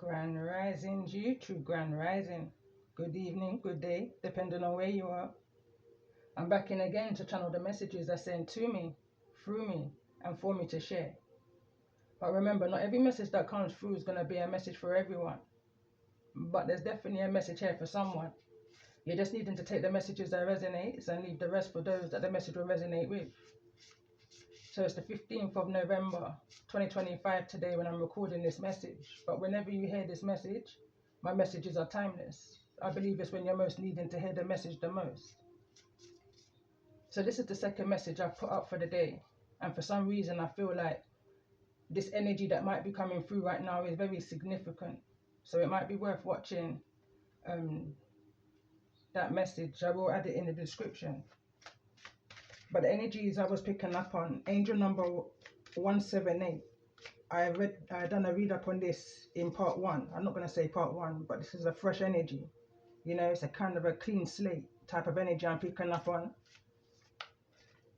Grand Rising, you true Grand Rising. Good evening, good day, depending on where you are. I'm back in again to channel the messages that sent to me, through me, and for me to share. But remember, not every message that comes through is going to be a message for everyone. But there's definitely a message here for someone. You're just needing to take the messages that resonate and leave the rest for those that the message will resonate with. So it's the 15th of November 2025 today when I'm recording this message. But whenever you hear this message, my messages are timeless. I believe it's when you're most needing to hear the message the most. So this is the second message I've put up for the day. And for some reason, I feel like this energy that might be coming through right now is very significant. So it might be worth watching that message. I will add it in the description. But the energies I was picking up on, angel number 178. I done a read up on this in part one. I'm not going to say part one, but this is a fresh energy. You know, it's a kind of a clean slate type of energy I'm picking up on.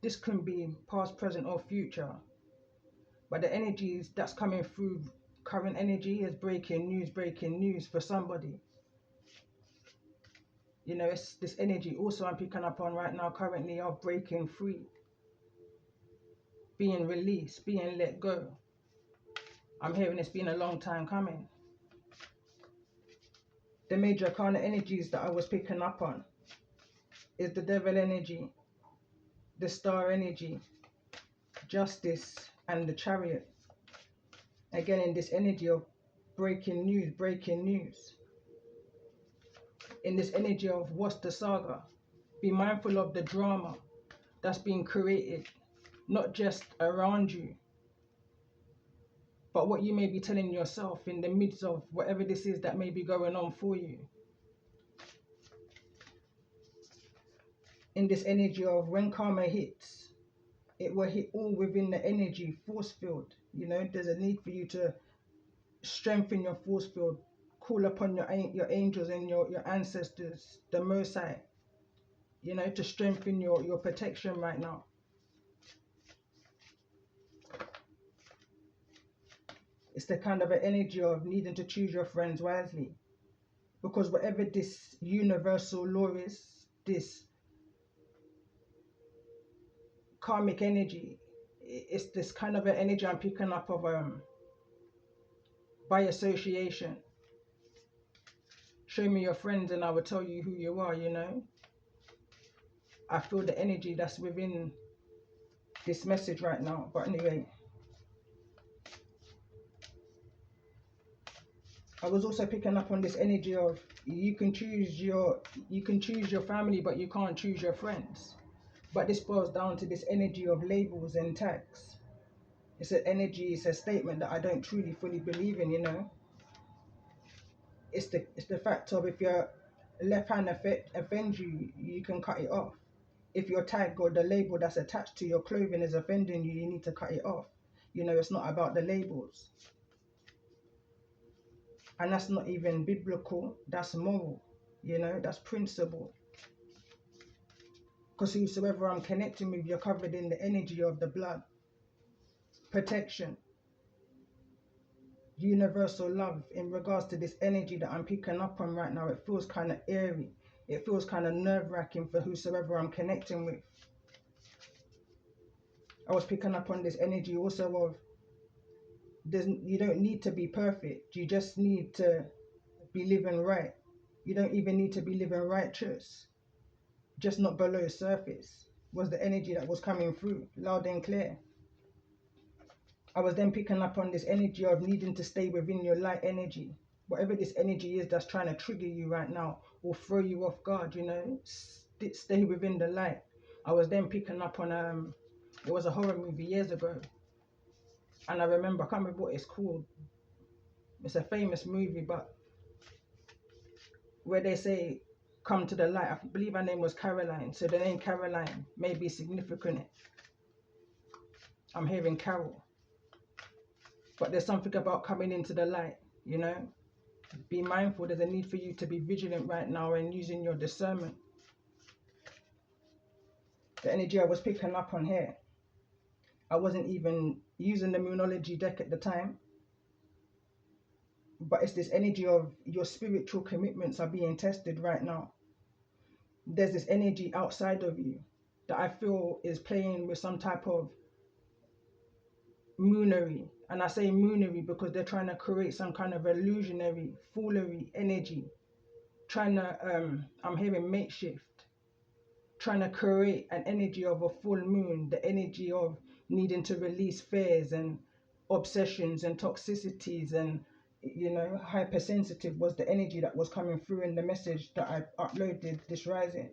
This can be past, present, or future. But the energies that's coming through current energy is breaking news for somebody. You know, it's this energy also I'm picking up on right now currently of breaking free, being released, being let go. I'm hearing it's been a long time coming. The major kind of energies that I was picking up on is the devil energy, the star energy, justice, and the chariot. Again, in this energy of breaking news. In this energy of what's the saga? Be mindful of the drama that's being created, not just around you, but what you may be telling yourself in the midst of whatever this is that may be going on for you. In this energy of when karma hits, it will hit all within the energy force field. You know, there's a need for you to strengthen your force field, call upon your angels and your ancestors, the Most High, you know, to strengthen your protection right now. It's the kind of an energy of needing to choose your friends wisely, because whatever this universal law is, this karmic energy, it's this kind of an energy I'm picking up of by association. Show me your friends and I will tell you who you are, you know. I feel the energy that's within this message right now. But anyway, I was also picking up on this energy of you can choose your family, but you can't choose your friends. But this boils down to this energy of labels and tags. It's an energy, it's a statement that I don't truly fully believe in, you know. It's the fact of if your left hand offends you, you can cut it off. If your tag or the label that's attached to your clothing is offending you, you need to cut it off. You know, it's not about the labels. And that's not even biblical, that's moral, you know, that's principle. Because whosoever I'm connecting with, you're covered in the energy of the blood. Protection. Universal love. In regards to this energy that I'm picking up on right now, it feels kind of eerie. It feels kind of nerve-wracking for whosoever I'm connecting with. I was picking up on this energy also of you don't need to be perfect. You just need to be living right. You don't even need to be living righteous. Just not below surface was the energy that was coming through loud and clear. I was then picking up on this energy of needing to stay within your light energy. Whatever this energy is that's trying to trigger you right now or throw you off guard, you know, stay within the light. I was then picking up on, it was a horror movie years ago. And I remember, I can't remember what it's called. It's a famous movie, but where they say, come to the light. I believe her name was Caroline. So the name Caroline may be significant. I'm hearing Carol. But there's something about coming into the light, you know. Be mindful, there's a need for you to be vigilant right now and using your discernment. The energy I was picking up on here, I wasn't even using the Moonology deck at the time. but it's this energy of your spiritual commitments are being tested right now. There's this energy outside of you that I feel is playing with some type of Moonary. And I say Moonary because they're trying to create some kind of illusionary, foolery energy. Trying to, I'm hearing makeshift. Trying to create an energy of a full moon, the energy of needing to release fears and obsessions and toxicities and, you know, hypersensitive was the energy that was coming through in the message that I uploaded this rising.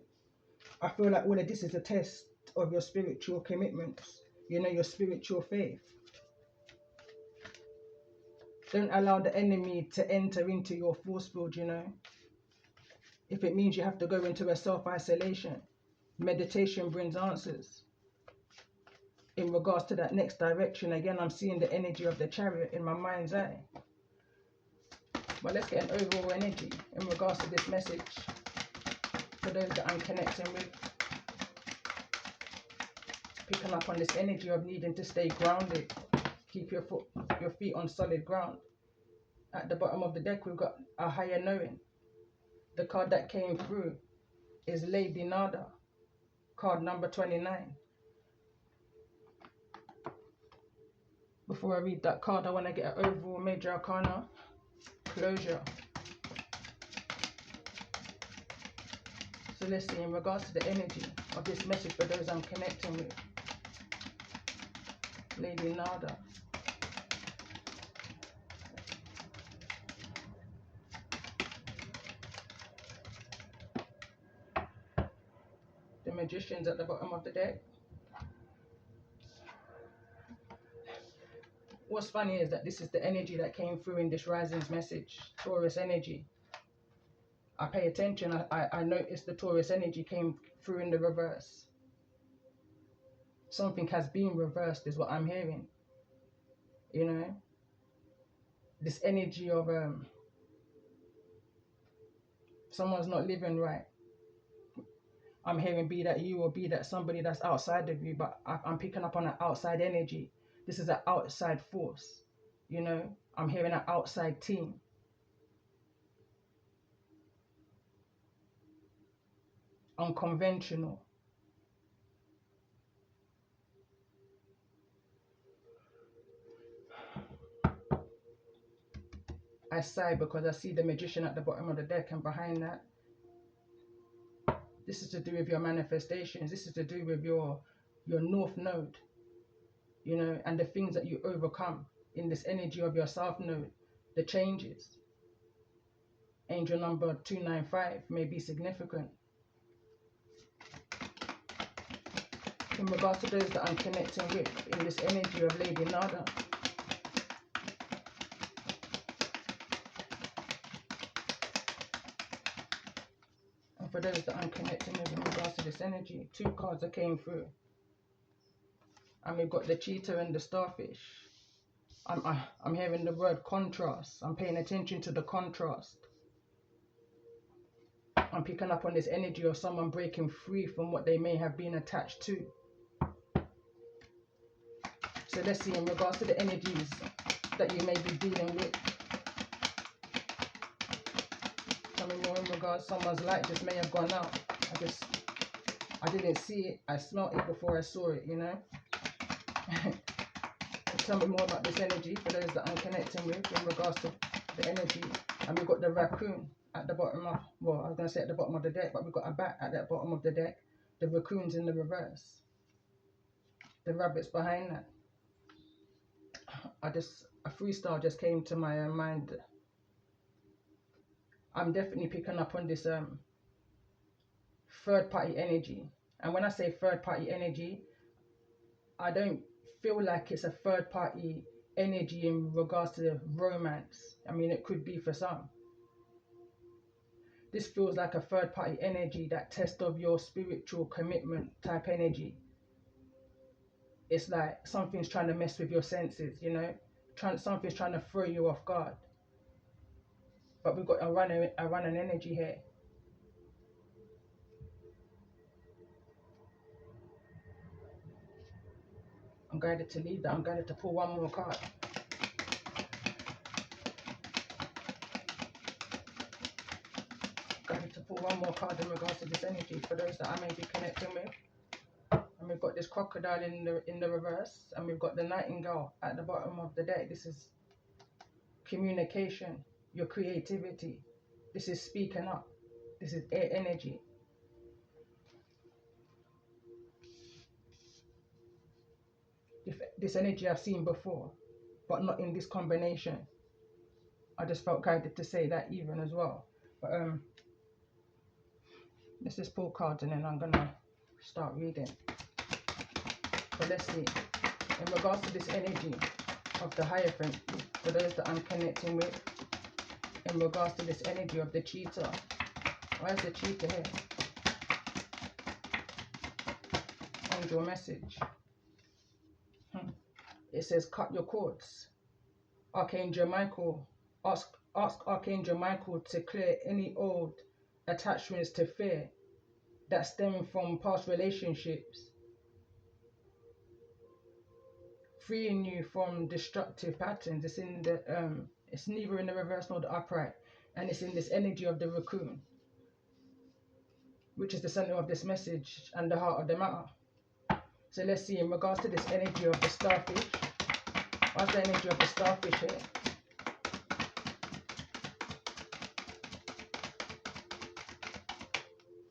I feel like all of this is a test of your spiritual commitments, you know, your spiritual faith. Don't allow the enemy to enter into your force field, you know. If it means you have to go into a self-isolation, meditation brings answers. In regards to that next direction, again, I'm seeing the energy of the Chariot in my mind's eye. But let's get an overall energy in regards to this message for those that I'm connecting with. Picking up on this energy of needing to stay grounded. Keep your feet on solid ground. At the bottom of the deck, we've got a higher knowing. The card that came through is Lady Nada, card number 29. Before I read that card, I want to get an overall major arcana closure. So let's see in regards to the energy of this message for those I'm connecting with. Lady Nada. The Magician's at the bottom of the deck. What's funny is that this is the energy that came through in this rising's message, Taurus energy. I pay attention, I noticed the Taurus energy came through in the reverse. Something has been reversed is what I'm hearing. You know, this energy of someone's not living right. I'm hearing be that you or be that somebody that's outside of you, but I'm picking up on an outside energy. This is an outside force. You know, I'm hearing an outside team. Unconventional. I sigh because I see the Magician at the bottom of the deck, and behind that, this is to do with your manifestations. This is to do with your North Node, you know, and the things that you overcome in this energy of your South Node, the changes. Angel number 295 may be significant. In regards to those that I'm connecting with in this energy of Lady Nada. And for those that I'm connecting with in regards to this energy, 2 cards that came through. And we've got the cheetah and the starfish. I'm hearing the word contrast. I'm paying attention to the contrast. I'm picking up on this energy of someone breaking free from what they may have been attached to. So let's see in regards to the energies that you may be dealing with. Something more in regards, someone's light just may have gone out. I didn't see it. I smelt it before I saw it, you know. Tell me more about this energy for those that I'm connecting with in regards to the energy. And we've got the raccoon at the bottom of, well, I was going to say at the bottom of the deck, but we've got a bat at that bottom of the deck. The raccoon's in the reverse. The rabbit's behind that. A freestyle just came to my mind. I'm definitely picking up on this third party energy. And when I say third party energy, I don't feel like it's a third party energy in regards to romance. I mean, it could be for some. This feels like a third party energy, that test of your spiritual commitment type energy. It's like something's trying to mess with your senses, you know. Something's trying to throw you off guard. But we've got a running energy here. I'm guided to leave that. I'm guided to pull one more card. Going to pull one more card in regards to this energy for those that I may be connecting with. And we've got this crocodile in the reverse, and we've got the nightingale at the bottom of the deck. This is communication, your creativity. This is speaking up. This is air energy. This energy I've seen before, but not in this combination. I just felt guided to say that even as well. But let's just pull cards and then I'm gonna start reading. So let's see. In regards to this energy of the Hierophant, for those that I'm connecting with, in regards to this energy of the cheetah. Why is the cheetah here? Angel message. It says cut your cords. Archangel Michael, ask Archangel Michael to clear any old attachments to fear that stem from past relationships, freeing you from destructive patterns. It's in the it's neither in the reverse nor the upright, and it's in this energy of the raccoon, which is the center of this message and the heart of the matter. So let's see, in regards to this energy of the starfish, what's the energy of the starfish here?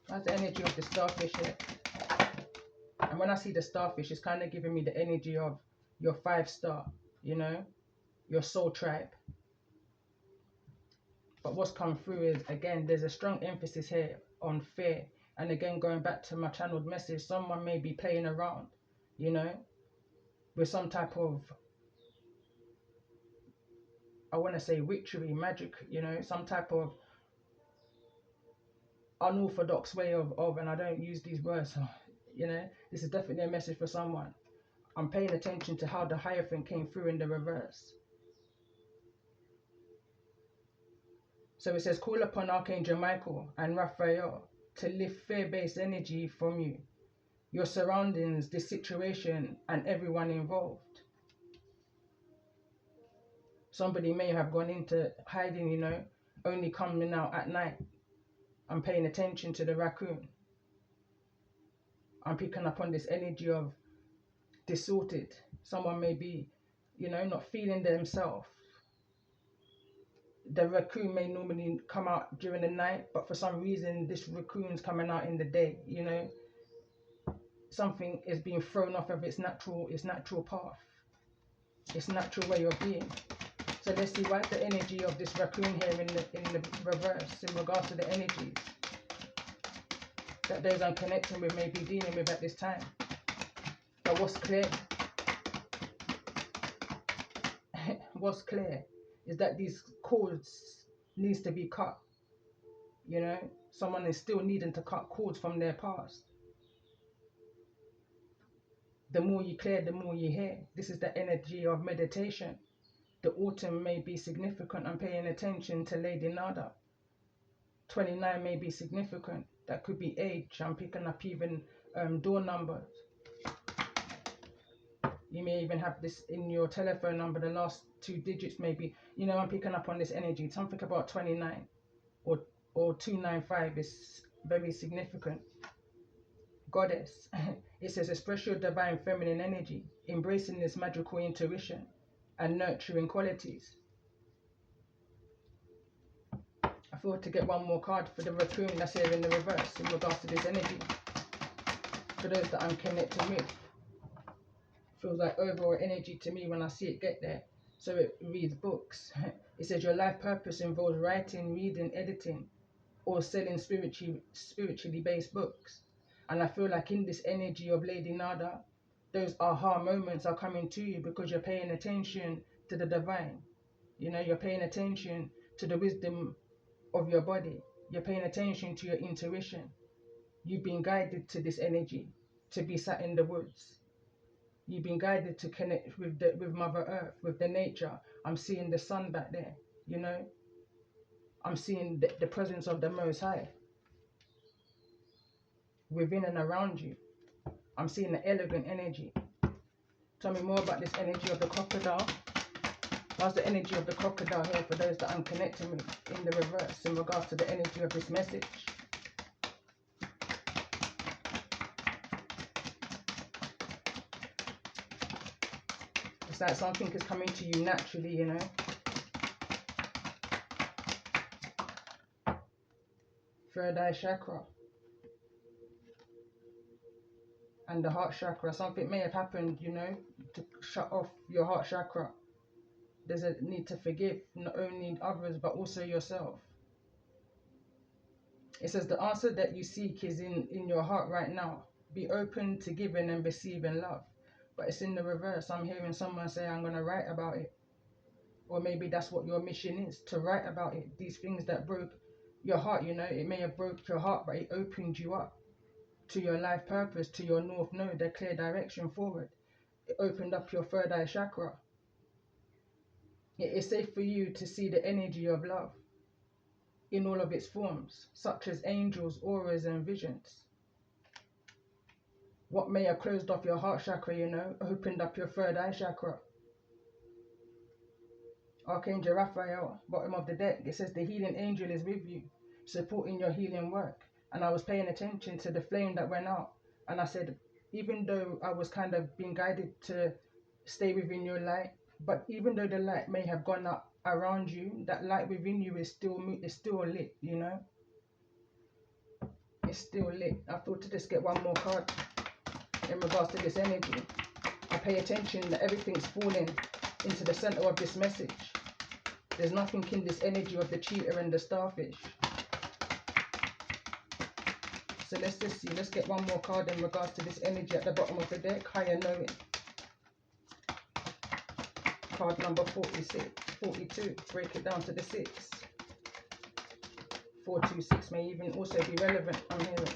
What's the energy of the starfish here? And when I see the starfish, it's kind of giving me the energy of your 5-star, you know, your soul tribe. But what's come through is, again, there's a strong emphasis here on fear. And again, going back to my channeled message, someone may be playing around, you know, with some type of, I want to say witchery, magic, you know, some type of unorthodox way of, and I don't use these words, so, you know, this is definitely a message for someone. I'm paying attention to how the Hierophant came through in the reverse. So it says, call upon Archangel Michael and Raphael to lift fear-based energy from you, your surroundings, this situation, and everyone involved. Somebody may have gone into hiding, you know, only coming out at night. I'm paying attention to the raccoon. I'm picking up on this energy of distorted. Someone may be, you know, not feeling themselves. The raccoon may normally come out during the night, but for some reason this raccoon's coming out in the day, you know. Something is being thrown off of its natural path, its natural way of being. So let's see, what's the energy of this raccoon here in the reverse in regards to the energies that those I'm connecting with may be dealing with at this time. But what's clear? What's clear is that these cords needs to be cut. You know, someone is still needing to cut cords from their past. The more you clear, the more you hear. This is the energy of meditation. The autumn may be significant. I'm paying attention to Lady Nada. 29 may be significant. That could be age. I'm picking up even door numbers. You may even have this in your telephone number. The last 2 digits maybe. You know, I'm picking up on this energy. Something about 29 or 295 is very significant. Goddess. It says, express your divine feminine energy, embracing this magical intuition and nurturing qualities. I feel to get one more card for the raccoon that's here in the reverse in regards to this energy. For those that I'm connecting with. Feels like overall energy to me when I see it get there. So it reads books. It says your life purpose involves writing, reading, editing, or selling spiritually based books. And I feel like in this energy of Lady Nada, those aha moments are coming to you because you're paying attention to the divine. You know, you're paying attention to the wisdom of your body. You're paying attention to your intuition. You've been guided to this energy, to be sat in the woods. You've been guided to connect with Mother Earth, with the nature. I'm seeing the sun back there, you know. I'm seeing the presence of the Most High within and around you. I'm seeing the elegant energy. Tell me more about this energy of the crocodile. How's the energy of the crocodile here for those that I'm connecting with in the reverse in regards to the energy of this message? It's like something is coming to you naturally, you know. Third eye chakra and the heart chakra. Something may have happened, you know, to shut off your heart chakra. There's a need to forgive not only others but also yourself. It says the answer that you seek is in your heart right now. Be open to giving and receiving love. But it's in the reverse. I'm hearing someone say, I'm going to write about it. Or maybe that's what your mission is, to write about it. These things that broke your heart, you know, it may have broke your heart, but it opened you up to your life purpose, to your north node, the clear direction forward. It opened up your third eye chakra. It is safe for you to see the energy of love in all of its forms, such as angels, auras, and visions. What may have closed off your heart chakra, you know, opened up your third eye chakra. Archangel Raphael, bottom of the deck, it says the healing angel is with you, supporting your healing work. And I was paying attention to the flame that went out. And I said, even though I was kind of being guided to stay within your light, but even though the light may have gone up around you, that light within you is still lit, you know. It's still lit. I thought to just get one more card in regards to this energy. I pay attention that everything's falling into the center of this message. There's nothing in this energy of the cheetah and the starfish. So let's just see. Let's get one more card in regards to this energy at the bottom of the deck. Higher knowing. Card number 46, 42. Break it down to the 6. 426 may even also be relevant, I'm hearing.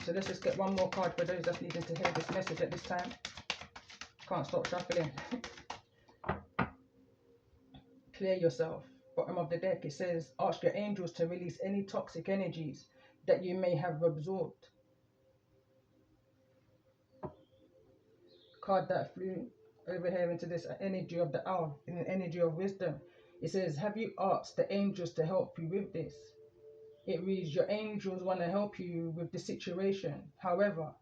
So let's just get one more card for those that's needing to hear this message at this time. Can't stop shuffling. Clear yourself. Bottom of the deck, it says, ask your angels to release any toxic energies that you may have absorbed. Card that flew over here into this energy of the owl, in the energy of wisdom. It says, have you asked the angels to help you with this? It reads, your angels want to help you with the situation. However,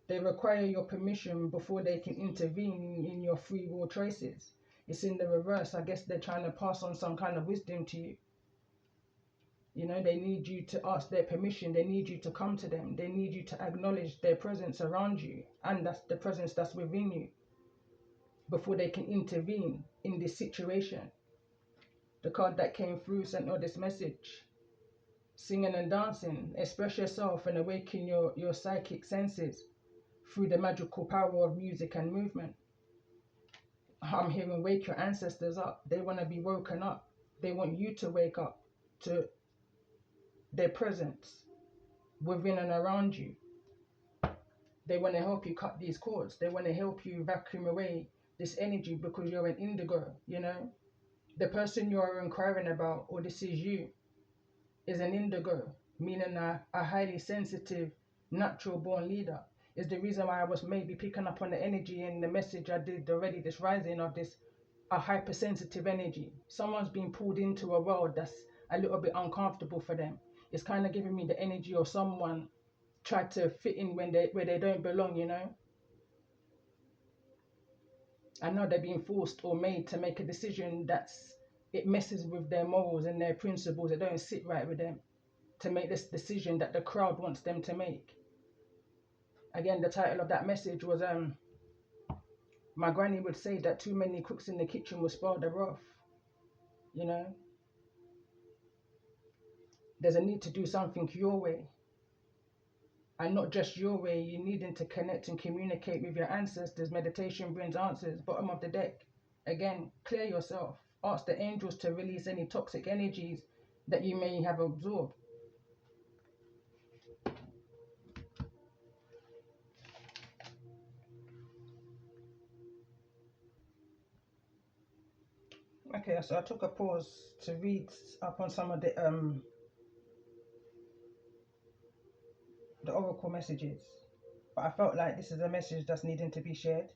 they require your permission before they can intervene in your free will choices. It's in the reverse. I guess they're trying to pass on some kind of wisdom to you. You know, they need you to ask their permission. They need you to come to them. They need you to acknowledge their presence around you. And that's the presence that's within you. Before they can intervene in this situation. The card that came through sent out this message. Singing and dancing. Express yourself and awaken your psychic senses through the magical power of music and movement. I'm hearing wake your ancestors up. They want to be woken up. They want you to wake up to their presence within and around you. They want to help you cut these cords. They want to help you vacuum away this energy because you're an indigo, you know. The person you're inquiring about, or this is you, is an indigo, meaning a highly sensitive, natural born leader. Is the reason why I was maybe picking up on the energy in the message I did already, this rising of this, a hypersensitive energy. Someone's been pulled into a world that's a little bit uncomfortable for them. It's kind of giving me the energy of someone tried to fit in where they don't belong, you know. I know they're being forced or made to make a decision it messes with their morals and their principles. It don't sit right with them to make this decision that the crowd wants them to make. Again, the title of that message was, my granny would say that too many cooks in the kitchen will spoil the broth. You know, there's a need to do something your way. And not just your way, you needing to connect and communicate with your ancestors. Meditation brings answers. Bottom of the deck. Again, clear yourself. Ask the angels to release any toxic energies that you may have absorbed. Okay, so I took a pause to read up on some of the oracle messages, but I felt like this is a message that's needing to be shared.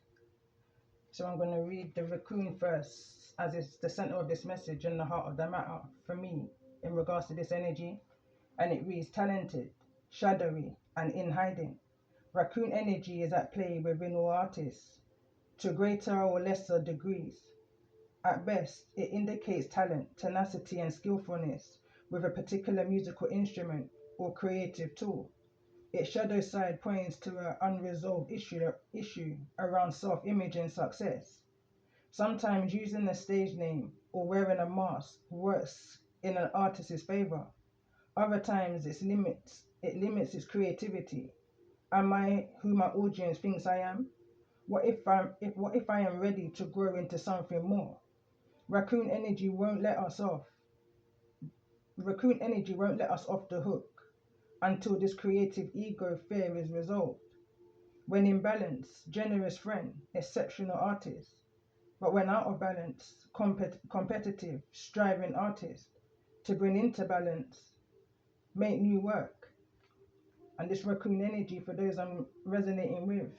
So I'm going to read the raccoon first. as it's the center of this message and the heart of the matter for me in regards to this energy. And it reads talented, shadowy, and in hiding. Raccoon energy is at play within all artists to greater or lesser degrees. At best, it indicates talent, tenacity, and skillfulness with a particular musical instrument or creative tool. Its shadow side points to an unresolved issue around self-image and success. Sometimes using a stage name or wearing a mask works in an artist's favor. Other times it limits its creativity. Am I who my audience thinks I am? What if I am ready to grow into something more? Raccoon energy won't let us off. Raccoon energy won't let us off the hook until this creative ego fear is resolved. When in balance, generous friend, exceptional artist. But when out of balance, competitive, striving artist. To bring into balance, make new work. And this raccoon energy, for those I'm resonating with,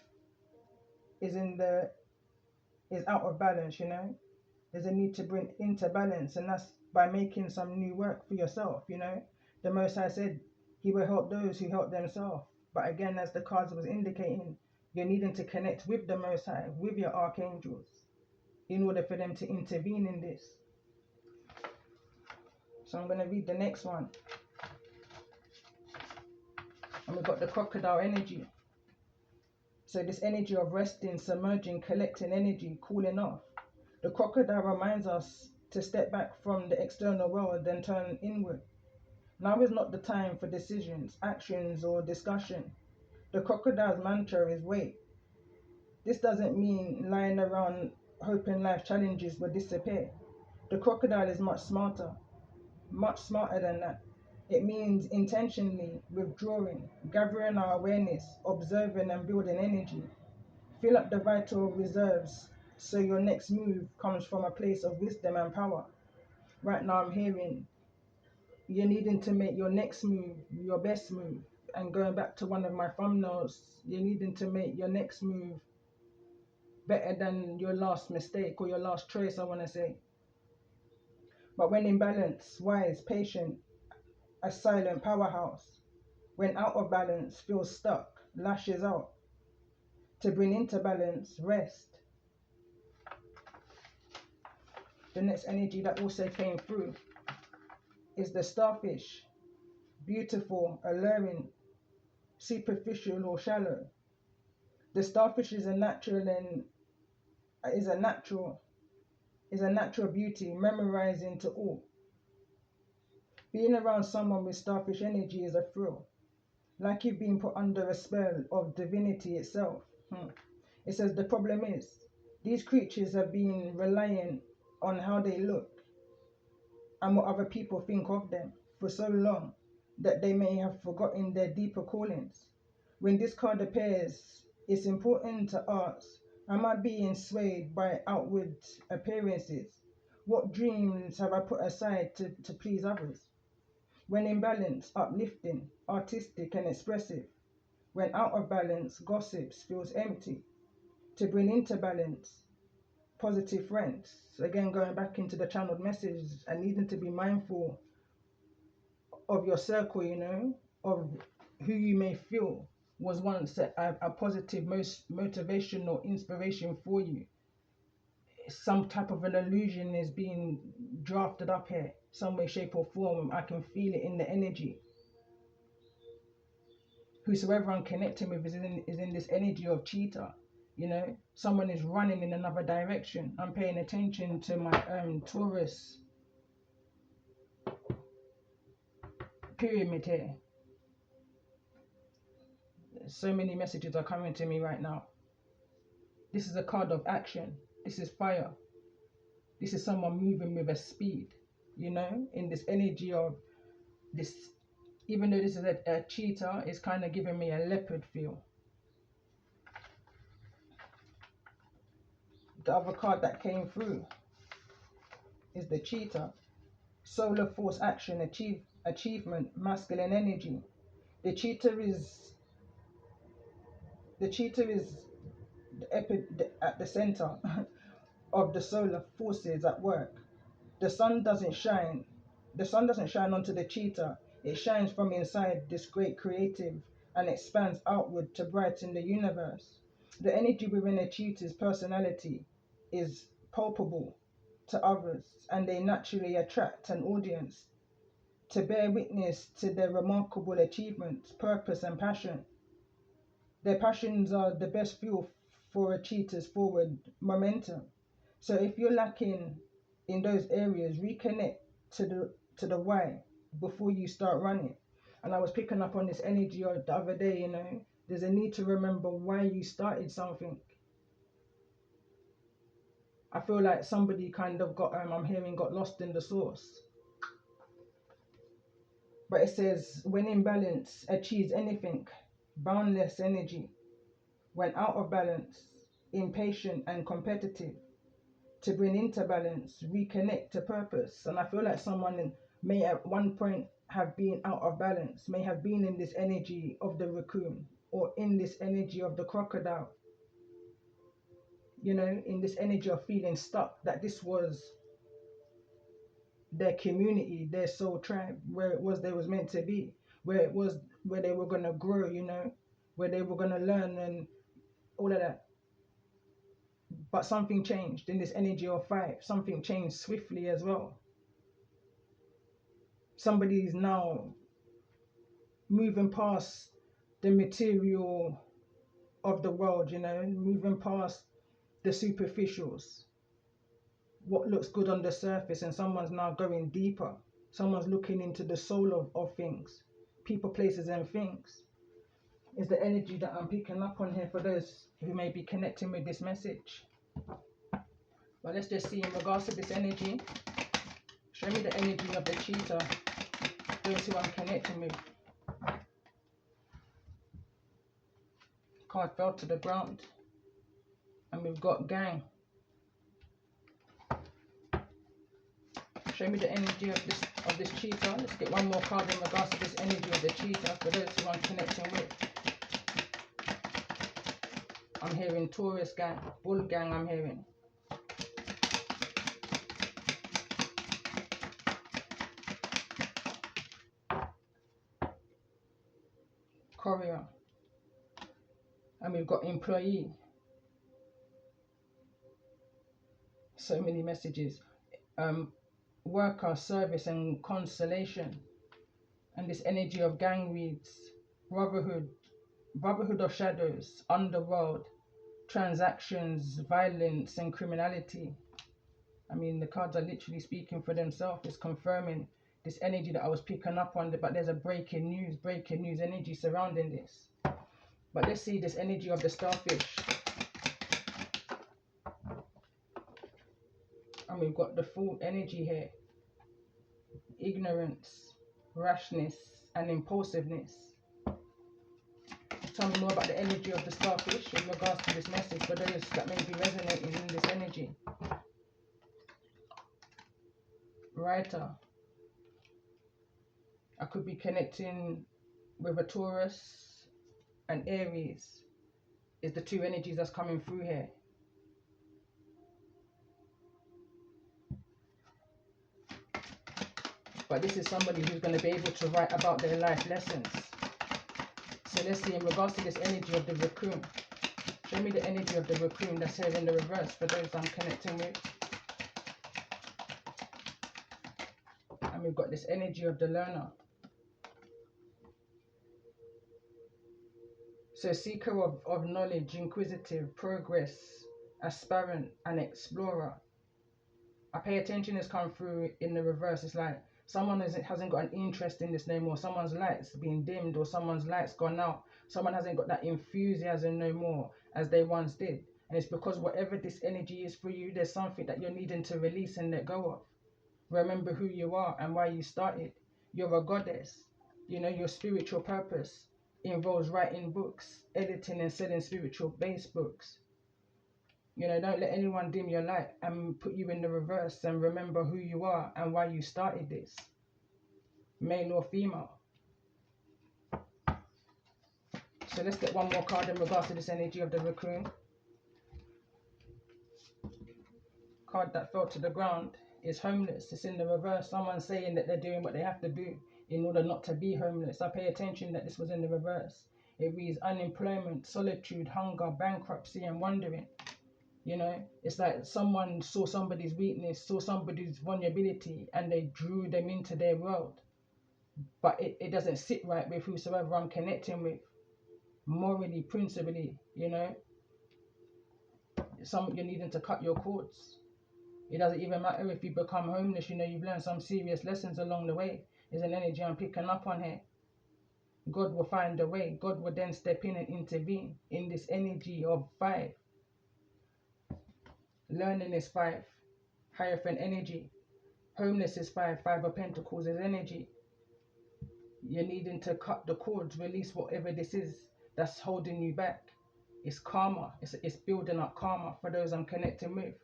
is out of balance, you know. There's a need to bring into balance, and that's by making some new work for yourself, you know. The Most High said he will help those who help themselves. But again, as the cards was indicating, you're needing to connect with the Most High, with your archangels, in order for them to intervene in this. So I'm going to read the next one. And we've got the crocodile energy. So this energy of resting, submerging, collecting energy, cooling off. The crocodile reminds us to step back from the external world and turn inward. Now is not the time for decisions, actions, or discussion. The crocodile's mantra is wait. This doesn't mean lying around hoping life challenges will disappear. The crocodile is much smarter than that. It means intentionally withdrawing, gathering our awareness, observing and building energy. Fill up the vital reserves so your next move comes from a place of wisdom and power. Right now I'm hearing you're needing to make your next move your best move. And going back to one of my thumbnails, you're needing to make your next move better than your last mistake or your last choice, I want to say. But when in balance, wise, patient, a silent powerhouse. When out of balance, feels stuck, lashes out. To bring into balance, rest. The next energy that also came through is the starfish. Beautiful, alluring, superficial or shallow. The starfish is a natural beauty, memorizing to all. Being around someone with starfish energy is a thrill, like you've been put under a spell of divinity itself. It says the problem is, these creatures have been relying on how they look and what other people think of them for so long that they may have forgotten their deeper callings. When this card appears, it's important to ask, am I being swayed by outward appearances? What dreams have I put aside to please others? When in balance, uplifting, artistic and expressive. When out of balance, gossips, feels empty. To bring into balance, positive friends. Again, going back into the channeled message and needing to be mindful of your circle, you know, of who you may feel was once a positive motivation or inspiration for you. Some type of an illusion is being drafted up here, some way, shape or form. I can feel it in the energy. Whosoever I'm connecting with is in this energy of cheetah. You know, someone is running in another direction. I'm paying attention to my Taurus pyramid here. So many messages are coming to me right now. This is a card of action. This is fire. This is someone moving with a speed, you know, in this energy of this. Even though this is a cheetah, it's kind of giving me a leopard feel. The other card that came through is the cheetah. Solar force, action, achievement, masculine energy. The cheetah is at the center. of the solar forces at work. The sun doesn't shine. The sun doesn't shine onto the cheetah. It shines from inside this great creative and expands outward to brighten the universe. The energy within a cheetah's personality is palpable to others, and they naturally attract an audience to bear witness to their remarkable achievements, purpose, and passion. Their passions are the best fuel for a cheetah's forward momentum. So if you're lacking in those areas, reconnect to the why before you start running. And I was picking up on this energy the other day, there's a need to remember why you started something. I feel like somebody kind of got lost in the source. But it says, when in balance, achieves anything, boundless energy. When out of balance, impatient and competitive. To bring into balance, reconnect to purpose. And I feel like someone may at one point have been out of balance, may have been in this energy of the raccoon or in this energy of the crocodile, in this energy of feeling stuck, that this was their community, their soul tribe, where it was they was meant to be, where it was where they were going to grow, where they were going to learn and all of that. But something changed in this energy of 5. Something changed swiftly as well. Somebody is now moving past the material of the world, moving past the superficials, what looks good on the surface, and someone's now going deeper. Someone's looking into the soul of things, people, places, and things. Is the energy that I'm picking up on here for those who may be connecting with this message. But let's just see in regards to this energy. Show me the energy of the cheetah, those who I'm connecting with. Card fell to the ground. And we've got gang. Show me the energy of this cheetah. Let's get one more card in regards to this energy of the cheetah for those who I'm connecting with. I'm hearing Taurus gang, Bull gang I'm hearing. Courier. And we've got employee. So many messages. Worker, service, and consolation. And this energy of gang reads brotherhood of shadows, underworld, transactions, violence, and criminality. I mean, the cards are literally speaking for themselves. It's confirming this energy that I was picking up on, but there's a breaking news energy surrounding this. But let's see this energy of the starfish. And we've got the full energy here. Ignorance, rashness, and impulsiveness. Tell me more about the energy of the starfish in regards to this message for those that may be resonating in this energy. Writer. I could be connecting with a Taurus and Aries. Is the 2 energies that's coming through here. But this is somebody who's going to be able to write about their life lessons. So let's see in regards to this energy of the raccoon. Show me the energy of the raccoon that's here in the reverse for those I'm connecting with. And we've got this energy of the learner. So seeker of knowledge, inquisitive, progress, aspirant, and explorer. I pay attention has come through in the reverse. It's like someone hasn't got an interest in this no more. Someone's light's been dimmed, or someone's light's gone out. Someone hasn't got that enthusiasm no more as they once did. And it's because whatever this energy is for you, there's something that you're needing to release and let go of. Remember who you are and why you started. You're a goddess. Your spiritual purpose involves writing books, editing and selling spiritual based books. Don't let anyone dim your light and put you in the reverse, and remember who you are and why you started this. Male or female. So let's get one more card in regards to this energy of the raccoon. card that fell to the ground is homeless. It's in the reverse. Someone saying that they're doing what they have to do in order not to be homeless. I pay attention that this was in the reverse. It reads unemployment, solitude, hunger, bankruptcy, and wandering. You know, it's like someone saw somebody's weakness, saw somebody's vulnerability, and they drew them into their world. But it doesn't sit right with whosoever I'm connecting with, morally, principally, you know. You're needing to cut your cords. It doesn't even matter if you become homeless, you know, you've learned some serious lessons along the way. There's an energy I'm picking up on here. God will find a way. God will then step in and intervene in this energy of 5. Learning is 5. Hierophant energy. Homeless is 5. 5 of Pentacles is energy. You're needing to cut the cords, release whatever this is that's holding you back. It's karma. It's building up karma for those I'm connecting with.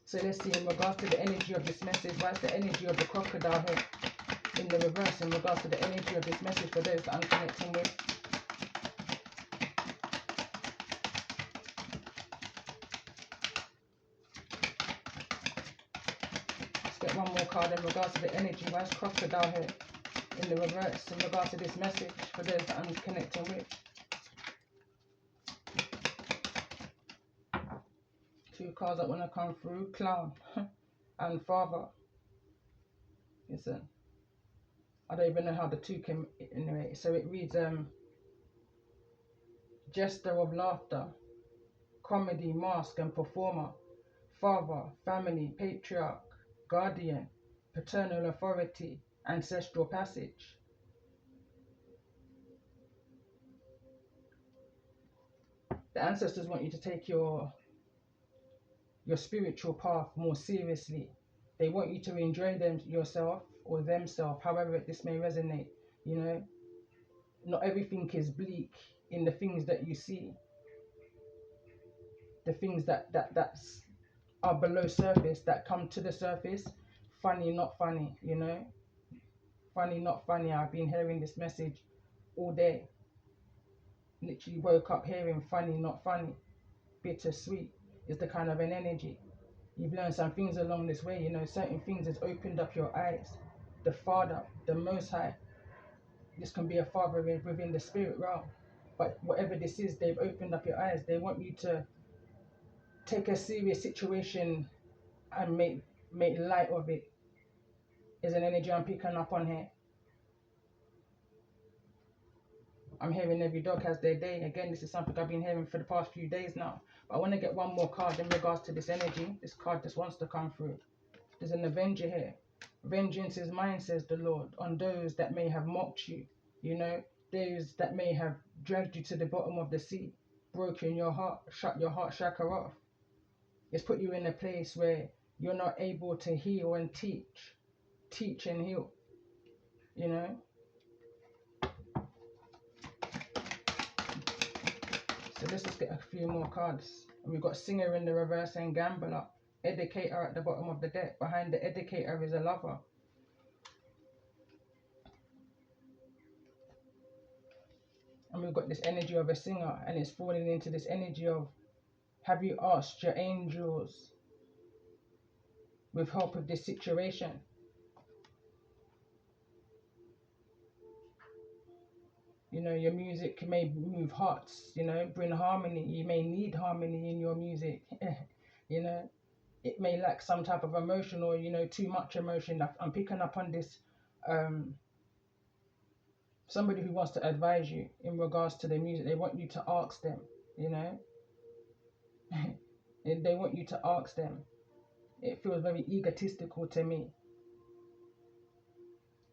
So let's see in regards to the energy of this message. What's the energy of the crocodile here in the reverse in regards to the energy of this message for those that I'm connecting with? Let's get one more card in regards to the energy. Why is crocodile here in the reverse in regards to this message for those that I'm connecting with? 2 cards that want to come through, clown and father. Listen, I don't even know how the 2 came anyway. So it reads jester of laughter, comedy, mask and performer, father, family, patriarch, guardian, paternal authority, ancestral passage. The ancestors want you to take your spiritual path more seriously. They want you to enjoy yourself or themselves, however this may resonate. You know, not everything is bleak in the things that you see. The things that are below surface that come to the surface, funny, not funny, you know. Funny, not funny. I've been hearing this message all day. Literally woke up hearing funny, not funny. Bittersweet is the kind of an energy. You've learned some things along this way, you know, certain things has opened up your eyes. The Father, the Most High. This can be a father within the spirit realm. But whatever this is, they've opened up your eyes. They want you to take a serious situation and make light of it. Is an energy I'm picking up on here. I'm hearing every dog has their day. Again, this is something I've been hearing for the past few days now. But I want to get one more card in regards to this energy. This card just wants to come through. There's an avenger here. Vengeance is mine, says the Lord, on those that may have mocked you. You know, those that may have dragged you to the bottom of the sea, broken your heart, shut your heart chakra off. It's put you in a place where you're not able to heal and teach and heal, you know. So let's just get a few more cards. And we've got singer in the reverse and gambler. Educator at the bottom of the deck. Behind the educator is a lover. And we've got this energy of a singer, and it's falling into this energy of, have you asked your angels with help with this situation? You know, your music may move hearts, you know, bring harmony. You may need harmony in your music. You know, it may lack some type of emotion, or, you know, too much emotion. I'm picking up on this, somebody who wants to advise you in regards to their music. They want you to ask them, you know. They want you to ask them. It feels very egotistical to me.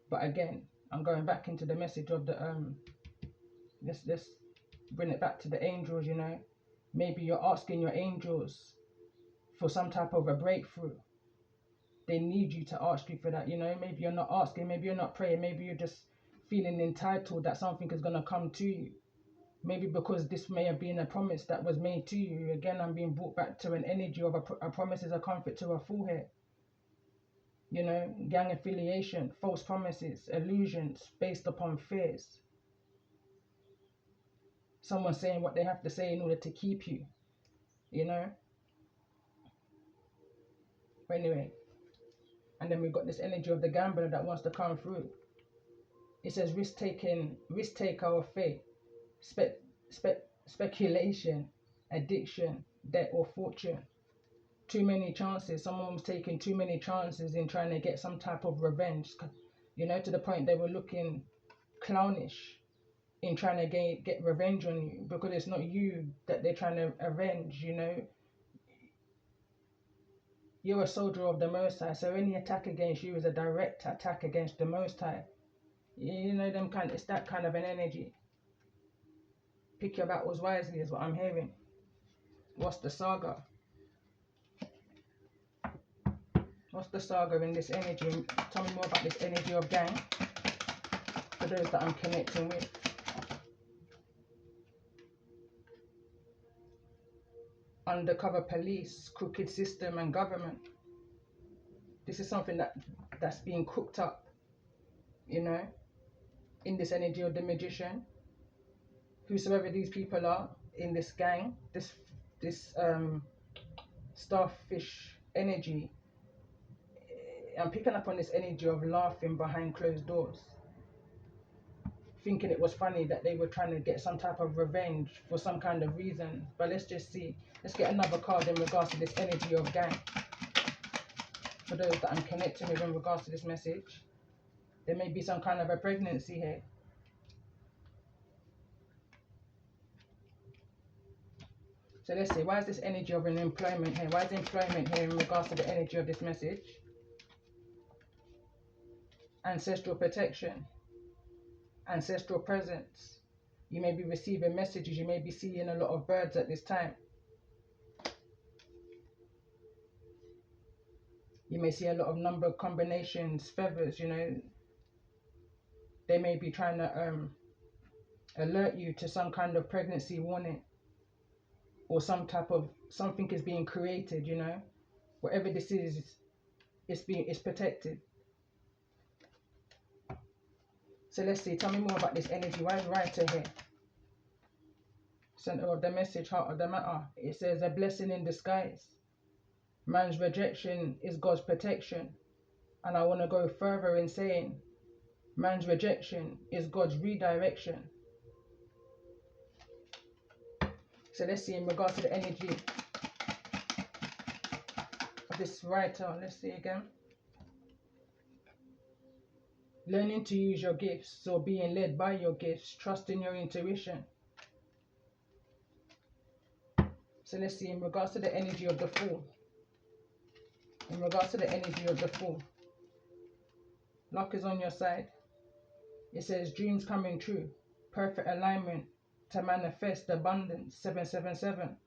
But again, I'm going back into the message of the let's bring it back to the angels, you know. Maybe you're asking your angels for some type of a breakthrough. They need you to ask you for that, you know. Maybe you're not asking, maybe you're not praying, maybe you're just feeling entitled that something is going to come to you. Maybe because this may have been a promise that was made to you. Again, I'm being brought back to an energy of a promise is a comfort to a fool here. You know, gang affiliation, false promises, illusions based upon fears. Someone saying what they have to say in order to keep you, you know. But anyway, and then we've got this energy of the gambler that wants to come through. It says risk taker of faith, speculation, addiction, debt, or fortune. Too many chances. Someone was taking too many chances in trying to get some type of revenge, you know, to the point they were looking clownish in trying to get revenge on you, because it's not you that they're trying to avenge, you know. You're a soldier of the Most High, so any attack against you is a direct attack against the Most High. You know, it's that kind of an energy. Pick your battles wisely is what I'm hearing. What's the saga? What's the saga in this energy? Tell me more about this energy of gang, for those that I'm connecting with. Undercover police, crooked system and government. This is something that's being cooked up, you know, in this energy of the magician. Whosoever these people are in this gang, this starfish energy, I'm picking up on this energy of laughing behind closed doors, thinking it was funny that they were trying to get some type of revenge for some kind of reason. But let's just see. Let's get another card in regards to this energy of gang, for those that I'm connecting with in regards to this message. There may be some kind of a pregnancy here. So let's see, why is this energy of an employment here? Why is employment here in regards to the energy of this message? Ancestral protection, ancestral presence. You may be receiving messages, you may be seeing a lot of birds at this time. You may see a lot of number combinations, feathers, you know. They may be trying to alert you to some kind of pregnancy warning, or some type of, something is being created, you know. Whatever this is, it's protected. So let's see, tell me more about this energy. Why is writer here? Center of the message, heart of the matter. It says a blessing in disguise. Man's rejection is God's protection. And I want to go further in saying, man's rejection is God's redirection. So let's see in regards to the energy of this writer. Let's see again. Learning to use your gifts, or being led by your gifts, trusting your intuition. So let's see in regards to the energy of the Fool. In regards to the energy of the Fool. Luck is on your side. It says dreams coming true. Perfect alignment to manifest abundance. 777.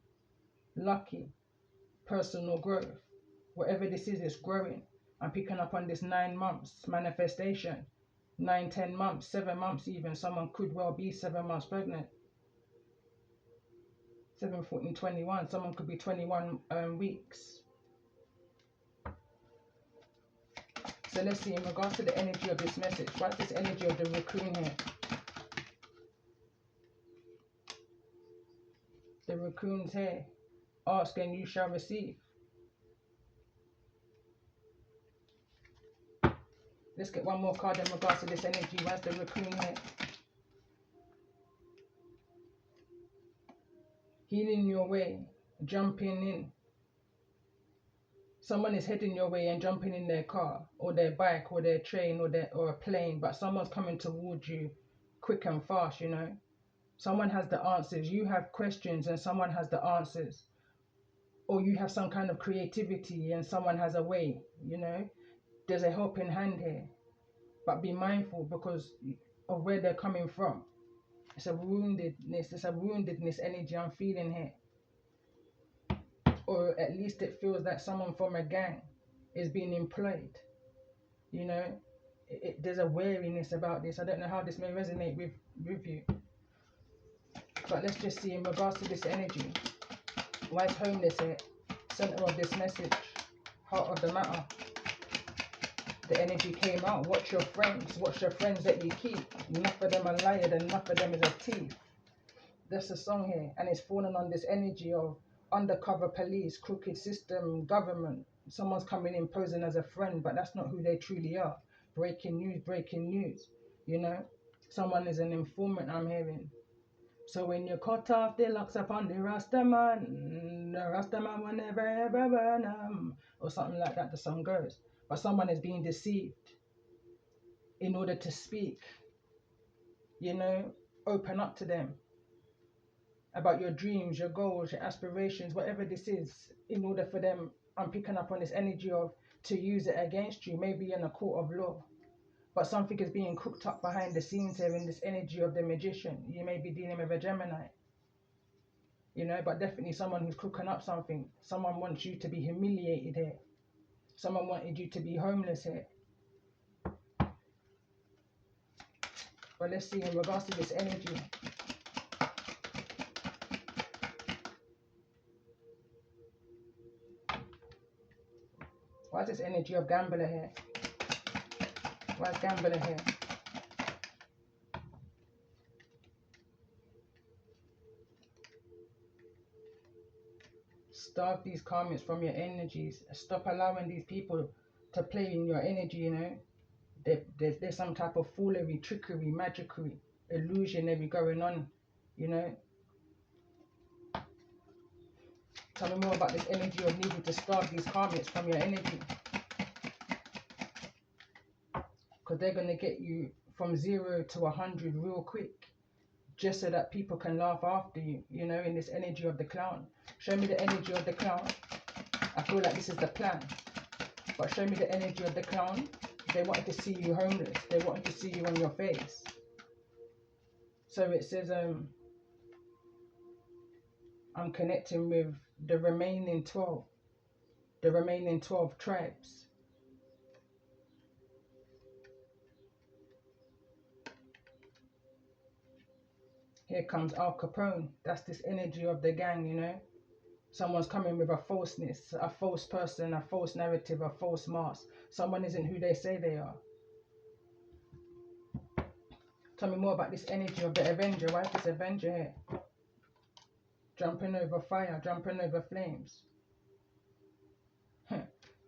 Lucky. Personal growth. Whatever this is, it's growing. I'm picking up on this 9 months manifestation. 9, 10 months, 7 months even. Someone could well be 7 months pregnant. 7, 14, 21. Someone could be 21 weeks. So let's see in regards to the energy of this message. What's this energy of the raccoon here? The raccoon's here. Ask and you shall receive. Let's get one more card in regards to this energy. Where's the raccoon here? Healing your way, jumping in. Someone is heading your way and jumping in their car, or their bike, or their train, or a plane, but someone's coming towards you quick and fast, you know. Someone has the answers. You have questions and someone has the answers. Or you have some kind of creativity and someone has a way, you know. There's a helping hand here. But be mindful because of where they're coming from. It's a woundedness energy I'm feeling here. Or at least it feels that someone from a gang is being employed. You know, there's a wariness about this. I don't know how this may resonate with you. But let's just see in regards to this energy. Why is homeless here? Center of this message. Heart of the matter. The energy came out. Watch your friends. Watch your friends that you keep. Enough of them are liars and enough of them is a thief. That's a song here. And it's falling on this energy of undercover police, crooked system, government. Someone's coming in posing as a friend, but that's not who they truly are. Breaking news, you know. Someone is an informant, I'm hearing. So when you cut off the locks upon the Rastaman will never ever burn 'em, or something like that, the song goes. But someone is being deceived in order to speak, you know, open up to them about your dreams, your goals, your aspirations, whatever this is, in order for them, I'm picking up on this energy of to use it against you, maybe in a court of law. But something is being cooked up behind the scenes here in this energy of the magician. You may be dealing with a Gemini, you know, but definitely someone who's cooking up something. Someone wants you to be humiliated here. Someone wanted you to be homeless here. But let's see, in regards to this energy, why is this energy of gambler here? Why is gambler here? Starve these karmics from your energies. Stop allowing these people to play in your energy, you know. There's some type of foolery, trickery, magicry, illusionary going on, you know. Tell me more about this energy of needing to starve these karmics from your energy. Because they're going to get you from 0 to 100 real quick. Just so that people can laugh after you, you know, in this energy of the clown. Show me the energy of the clown. I feel like this is the plan. But show me the energy of the clown. They wanted to see you homeless. They wanted to see you on your face. So it says, I'm connecting with the remaining 12. The remaining 12 tribes. Here comes Al Capone. That's this energy of the gang, you know. Someone's coming with a falseness, a false person, a false narrative, a false mask. Someone isn't who they say they are. Tell me more about this energy of the Avenger. Why is this Avenger here? Jumping over fire, jumping over flames.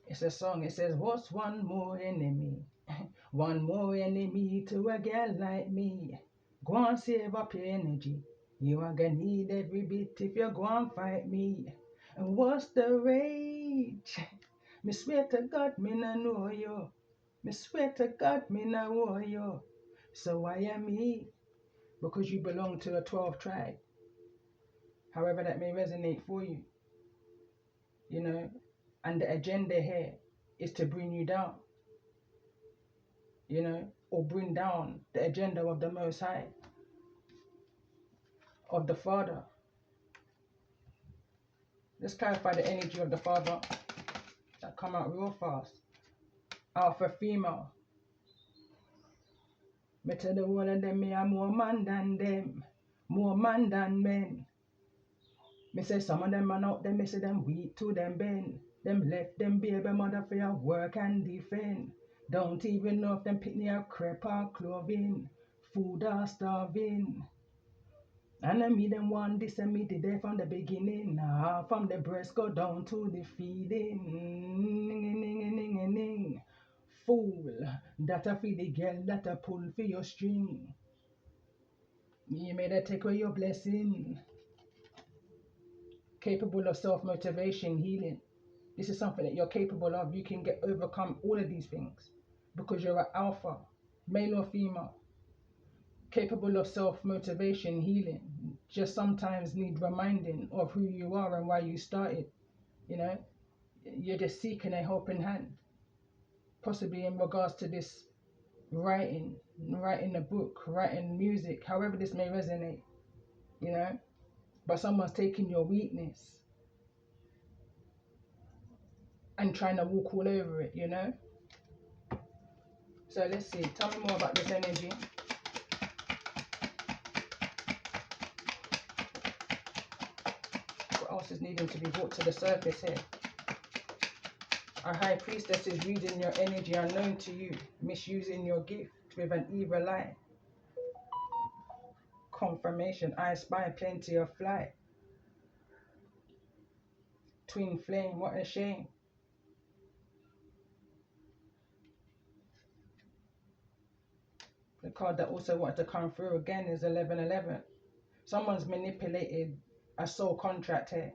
It's a song. It says, what's one more enemy? One more enemy to a girl like me. Go and save up your energy. You are gonna need every bit if you go and fight me. And what's the rage? Me swear to God, me no know you. Me swear to God, me no know you. So why am me? Because you belong to the 12th tribe. However that may resonate for you, you know. And the agenda here is to bring you down, you know, or bring down the agenda of the Most High, of the Father. Let's clarify the energy of the Father that come out real fast. Alpha female. Me tell the one of them me are more man than them, more man than men. Me say some of them man out there, me say them weak to them bend. Them left them baby mother for your work and defend. Don't even know if them pitney a crepe or clothing, food or starving. And I me them want this and me did there from the beginning. From the breast go down to the feeding. Fool, that a feed the girl that a pull for your string. You made her take away your blessing. Capable of self-motivation, healing. This is something that you're capable of. You can overcome all of these things because you're an alpha, male or female. Capable of self-motivation, healing. Just sometimes need reminding of who you are and why you started. You know, you're just seeking a helping hand. Possibly in regards to this writing a book, writing music, however this may resonate, you know. But someone's taking your weakness and trying to walk all over it, you know. So let's see. Tell me more about this energy. What else is needing to be brought to the surface here? A high priestess is reading your energy unknown to you, misusing your gift with an evil eye. Confirmation, I spy plenty of flight. Twin flame, what a shame. The card that also wanted to come through again is 1111. Someone's manipulated a soul contract here,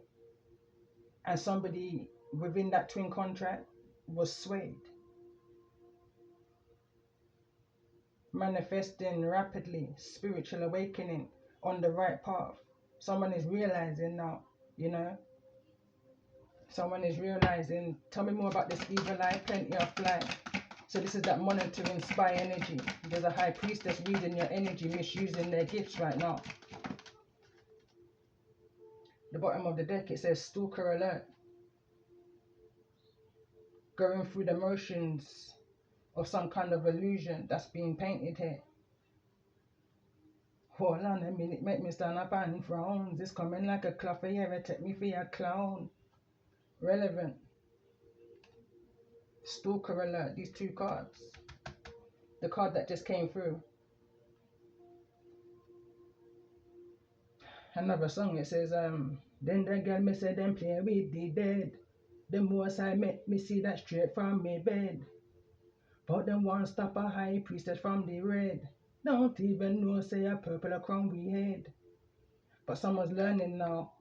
and somebody within that twin contract was swayed, manifesting rapidly, spiritual awakening on the right path. Someone is realizing now, you know, someone is realizing, tell me more about this evil eye, plenty of fly. So this is that monitoring spy energy. There's a high priestess reading your energy, misusing their gifts right now. The bottom of the deck, it says stalker alert. Going through the motions of some kind of illusion that's being painted here. Hold on a minute, make me stand up and frown. This coming like a cloth of hair, take me for a clown. Relevant. Stalker alert, these two cards. The card that just came through. Another song, it says, then the girl me say them play with the dead. The most I make me see that straight from me bed. But them one stop a high priestess from the red. Don't even know say a purple a crown we head. But someone's learning now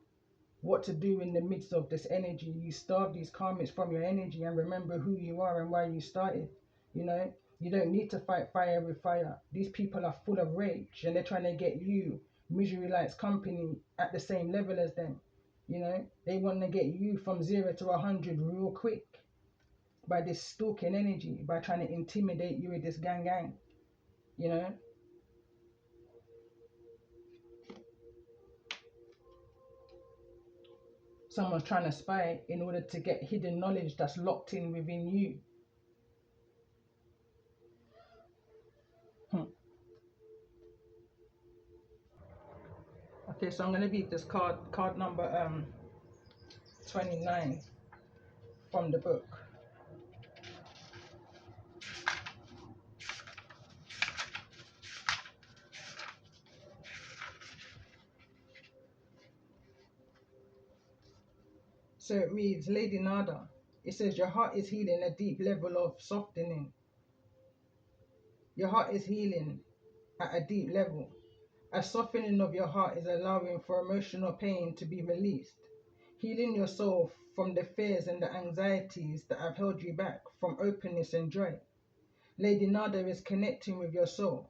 what to do in the midst of this energy. You starve these karmics from your energy and remember who you are and why you started. You know, you don't need to fight fire with fire. These people are full of rage and they're trying to get you, Misery Lights Company, at the same level as them. You know, they want to get you from 0 to 100 real quick by this stalking energy, by trying to intimidate you with this gang. You know, someone's trying to spy in order to get hidden knowledge that's locked in within you. Okay, so I'm going to read this card number 29 from the book. So it reads, Lady Nada, it says your heart is healing a deep level of softening. Your heart is healing at a deep level. A softening of your heart is allowing for emotional pain to be released, healing your soul from the fears and the anxieties that have held you back from openness and joy. Lady Nada is connecting with your soul,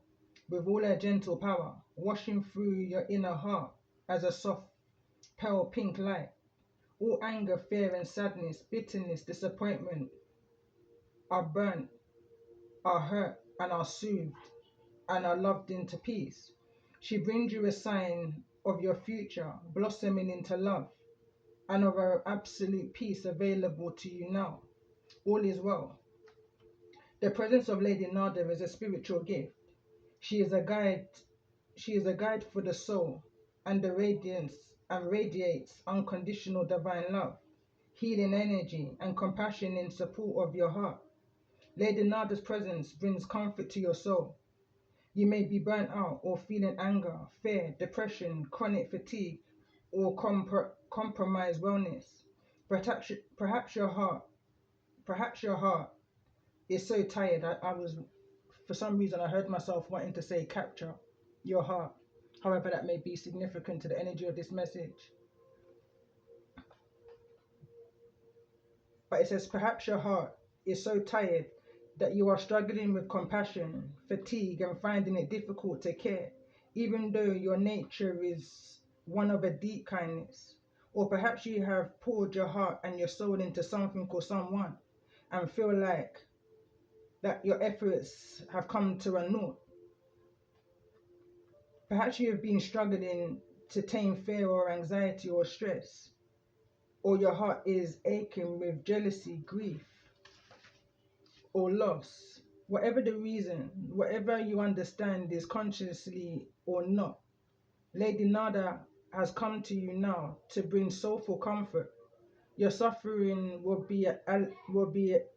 with all her gentle power, washing through your inner heart as a soft, pale pink light. All anger, fear and sadness, bitterness, disappointment are burnt, are hurt and are soothed and are loved into peace. She brings you a sign of your future blossoming into love and of her absolute peace available to you now. All is well. The presence of Lady Nada is a spiritual gift. She is a guide. She is a guide for the soul and the radiance and radiates unconditional divine love, healing energy and compassion in support of your heart. Lady Nada's presence brings comfort to your soul. You may be burnt out or feeling anger, fear, depression, chronic fatigue, or compromised wellness. Perhaps your heart is so tired. I was, for some reason, I heard myself wanting to say capture your heart. However, that may be significant to the energy of this message. But it says, perhaps your heart is so tired that you are struggling with compassion, fatigue, and finding it difficult to care, even though your nature is one of a deep kindness. Or perhaps you have poured your heart and your soul into something or someone and feel like that your efforts have come to a naught. Perhaps you have been struggling to tame fear or anxiety or stress, or your heart is aching with jealousy, grief, or loss. Whatever the reason, whatever you understand is consciously or not, Lady Nada has come to you now to bring soulful comfort. Your suffering will be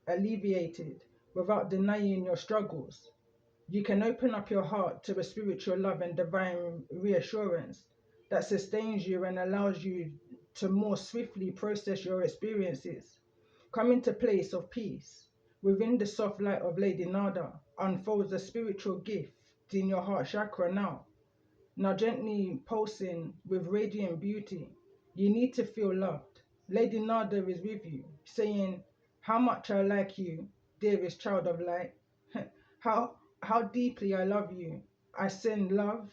alleviated without denying your struggles. You can open up your heart to a spiritual love and divine reassurance that sustains you and allows you to more swiftly process your experiences. Come into a place of peace. Within the soft light of Lady Nada unfolds a spiritual gift in your heart chakra now gently pulsing with radiant beauty. You need to feel loved. Lady Nada is with you, saying, how much I like you, dearest child of light. how deeply I love you. I send love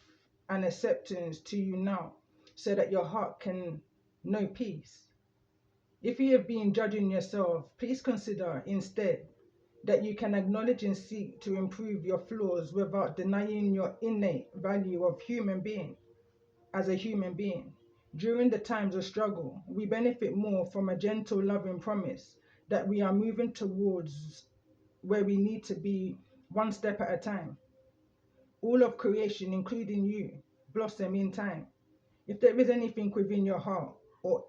and acceptance to you now, so that your heart can know peace. If you have been judging yourself, please consider instead that you can acknowledge and seek to improve your flaws without denying your innate value of human being as a human being. During the times of struggle, we benefit more from a gentle, loving promise that we are moving towards where we need to be, one step at a time. All of creation, including you, blossom in time. If there is anything within your heart or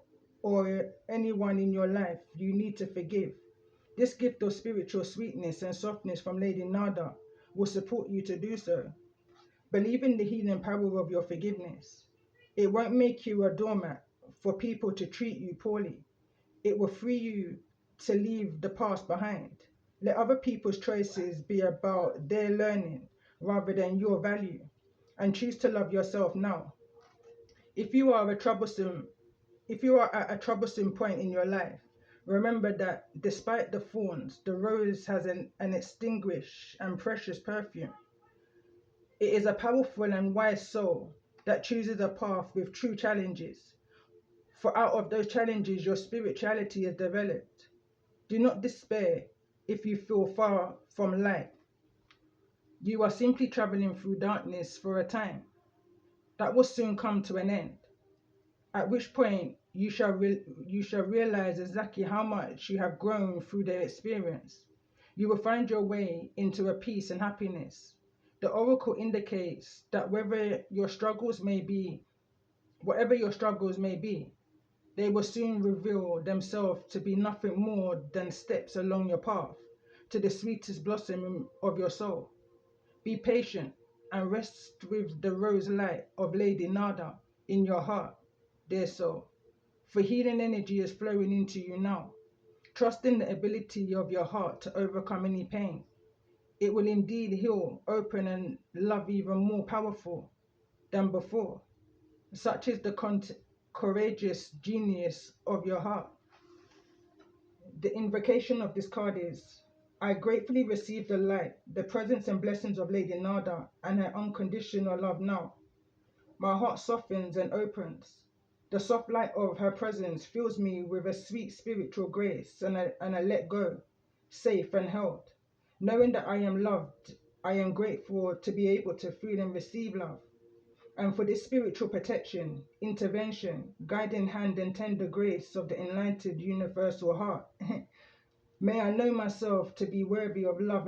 anyone in your life you need to forgive, this gift of spiritual sweetness and softness from Lady Nada will support you to do so. Believe in the healing power of your forgiveness. It won't make you a doormat for people to treat you poorly. It will free you to leave the past behind. Let other people's choices be about their learning rather than your value, and choose to love yourself now. If you are at a troublesome point in your life, remember that despite the thorns, the rose has an extinguished and precious perfume. It is a powerful and wise soul that chooses a path with true challenges. For out of those challenges, your spirituality is developed. Do not despair if you feel far from light. You are simply traveling through darkness for a time that will soon come to an end. At which point you shall realize exactly how much you have grown through the experience. You will find your way into a peace and happiness. The oracle indicates that whatever your struggles may be, they will soon reveal themselves to be nothing more than steps along your path to the sweetest blossom of your soul. Be patient and rest with the rose light of Lady Nada in your heart, dear soul, for healing energy is flowing into you now. Trust in the ability of your heart to overcome any pain. It will indeed heal, open, and love even more powerful than before. Such is the courageous genius of your heart. The invocation of this card is, I gratefully receive the light, the presence and blessings of Lady Nada and her unconditional love now. My heart softens and opens. The soft light of her presence fills me with a sweet spiritual grace, and I let go, safe and held. Knowing that I am loved, I am grateful to be able to feel and receive love. And for this spiritual protection, intervention, guiding hand and tender grace of the enlightened universal heart. May I know myself to be worthy of love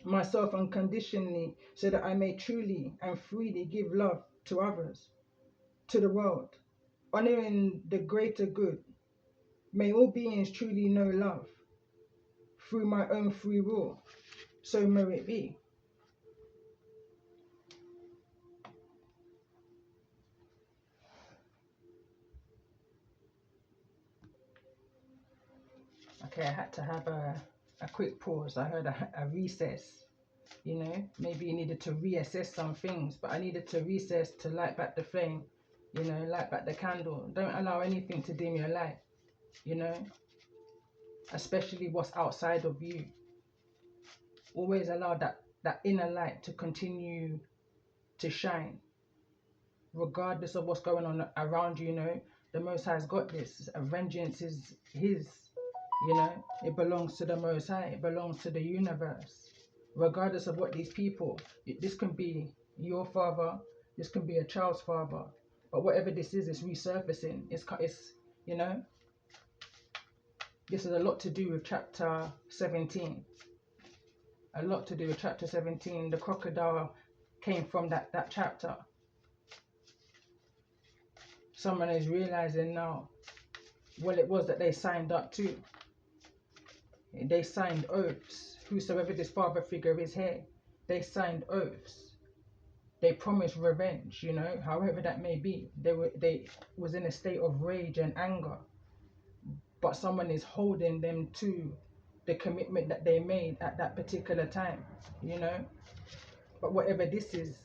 myself unconditionally, so that I may truly and freely give love to others, to the world, honoring the greater good. May all beings truly know love through my own free will. So may it be. Okay, I had to have a quick pause. I heard a recess. Maybe you needed to reassess some things, but I needed to recess to light back the flame, light back the candle. Don't allow anything to dim your light, you know, especially what's outside of you. Always allow that inner light to continue to shine, regardless of what's going on around you. The Most High's got this. Vengeance is His. It belongs to the Most High. It belongs to the universe. Regardless of what these people, this can be your father, this can be a child's father, but whatever this is, it's resurfacing. You know, this has a lot to do with chapter 17. A lot to do with chapter 17. The crocodile came from that chapter. Someone is realizing now what it was that they signed up to. They signed oaths. Whosoever this father figure is here, they signed oaths. They promised revenge, however that may be. They was in a state of rage and anger, but someone is holding them to the commitment that they made at that particular time. But whatever this is,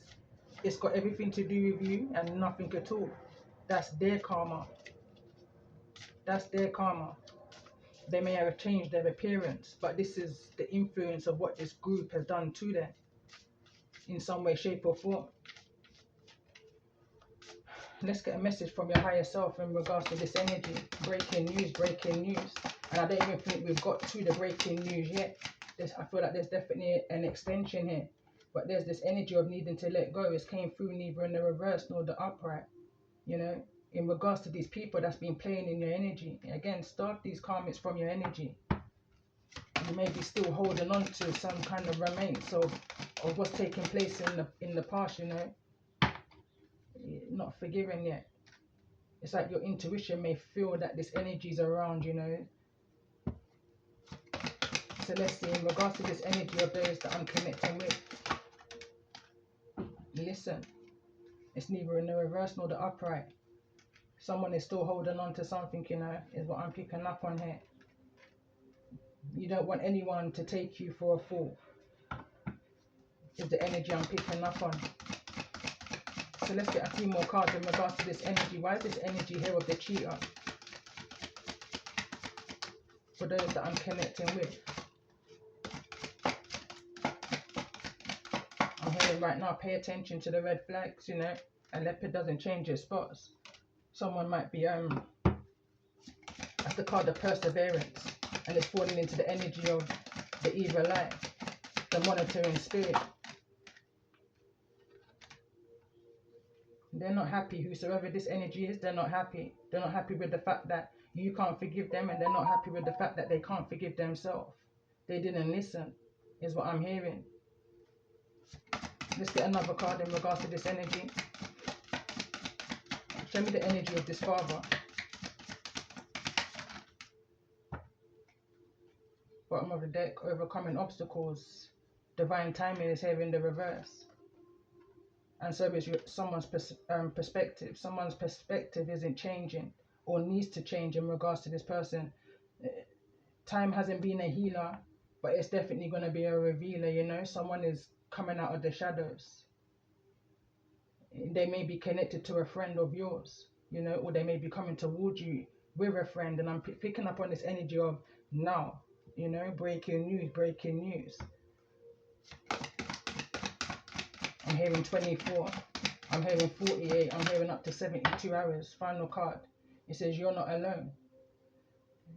it's got everything to do with you and nothing at all. That's their karma. That's their karma. They may have changed their appearance, but this is the influence of what this group has done to them in some way, shape, or form. Let's get a message from your higher self in regards to this energy. Breaking news, breaking news. And I don't even think we've got to the breaking news yet. I feel like there's definitely an extension here. But there's this energy of needing to let go. It came through neither in the reverse nor the upright. You know, in regards to these people that's been playing in your energy. Again, start these karmics from your energy. You may be still holding on to some kind of remains of what's taking place in the past, you know. Not forgiven yet. It's like your intuition may feel that this energy is around, you know. So let's see, in regards to this energy of those that I'm connecting with, listen, it's neither in the reverse nor the upright. Someone is still holding on to something, you know, is what I'm picking up on here. You don't want anyone to take you for a fool, is the energy I'm picking up on. So let's get a few more cards in regards to this energy. Why is this energy here of the cheater? For those that I'm connecting with. I'm hearing right now, pay attention to the red flags, you know. A leopard doesn't change its spots. Someone might be, that's the card of perseverance. And it's falling into the energy of the evil eye, the monitoring spirit. They're not happy. Whosoever this energy is, they're not happy. They're not happy with the fact that you can't forgive them, and they're not happy with the fact that they can't forgive themselves. They didn't listen, is what I'm hearing. Let's get another card in regards to this energy. Show me the energy of this father. Bottom of the deck, overcoming obstacles. Divine timing is here in the reverse. And so is someone's perspective. Someone's perspective isn't changing or needs to change in regards to this person. Time hasn't been a healer, but it's definitely going to be a revealer, you know. Someone is coming out of the shadows. They may be connected to a friend of yours, you know, or they may be coming towards you with a friend. And I'm picking up on this energy of now, you know, breaking news, breaking news. I'm hearing 24, I'm hearing 48, I'm hearing up to 72 hours. Final card. It says you're not alone.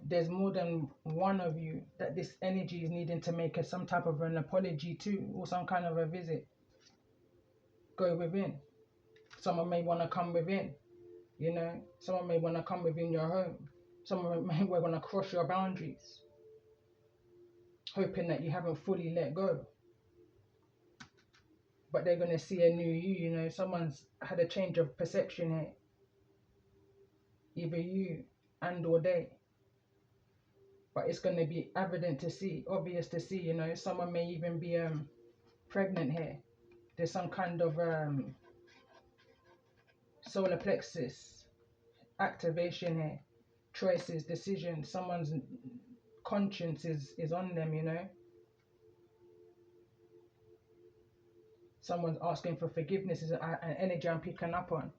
There's more than one of you that this energy is needing to make some type of an apology to, or some kind of a visit. Go within. Someone may want to come within, you know. Someone may want to come within your home. Someone may want to cross your boundaries, hoping that you haven't fully let go. But they're going to see a new you, you know. Someone's had a change of perception here. Either you and or they. But it's going to be evident to see, obvious to see, you know. Someone may even be pregnant here. There's some kind of solar plexus activation here. Choices, decisions. Someone's conscience is on them, you know. Someone's asking for forgiveness is an energy I'm picking up on.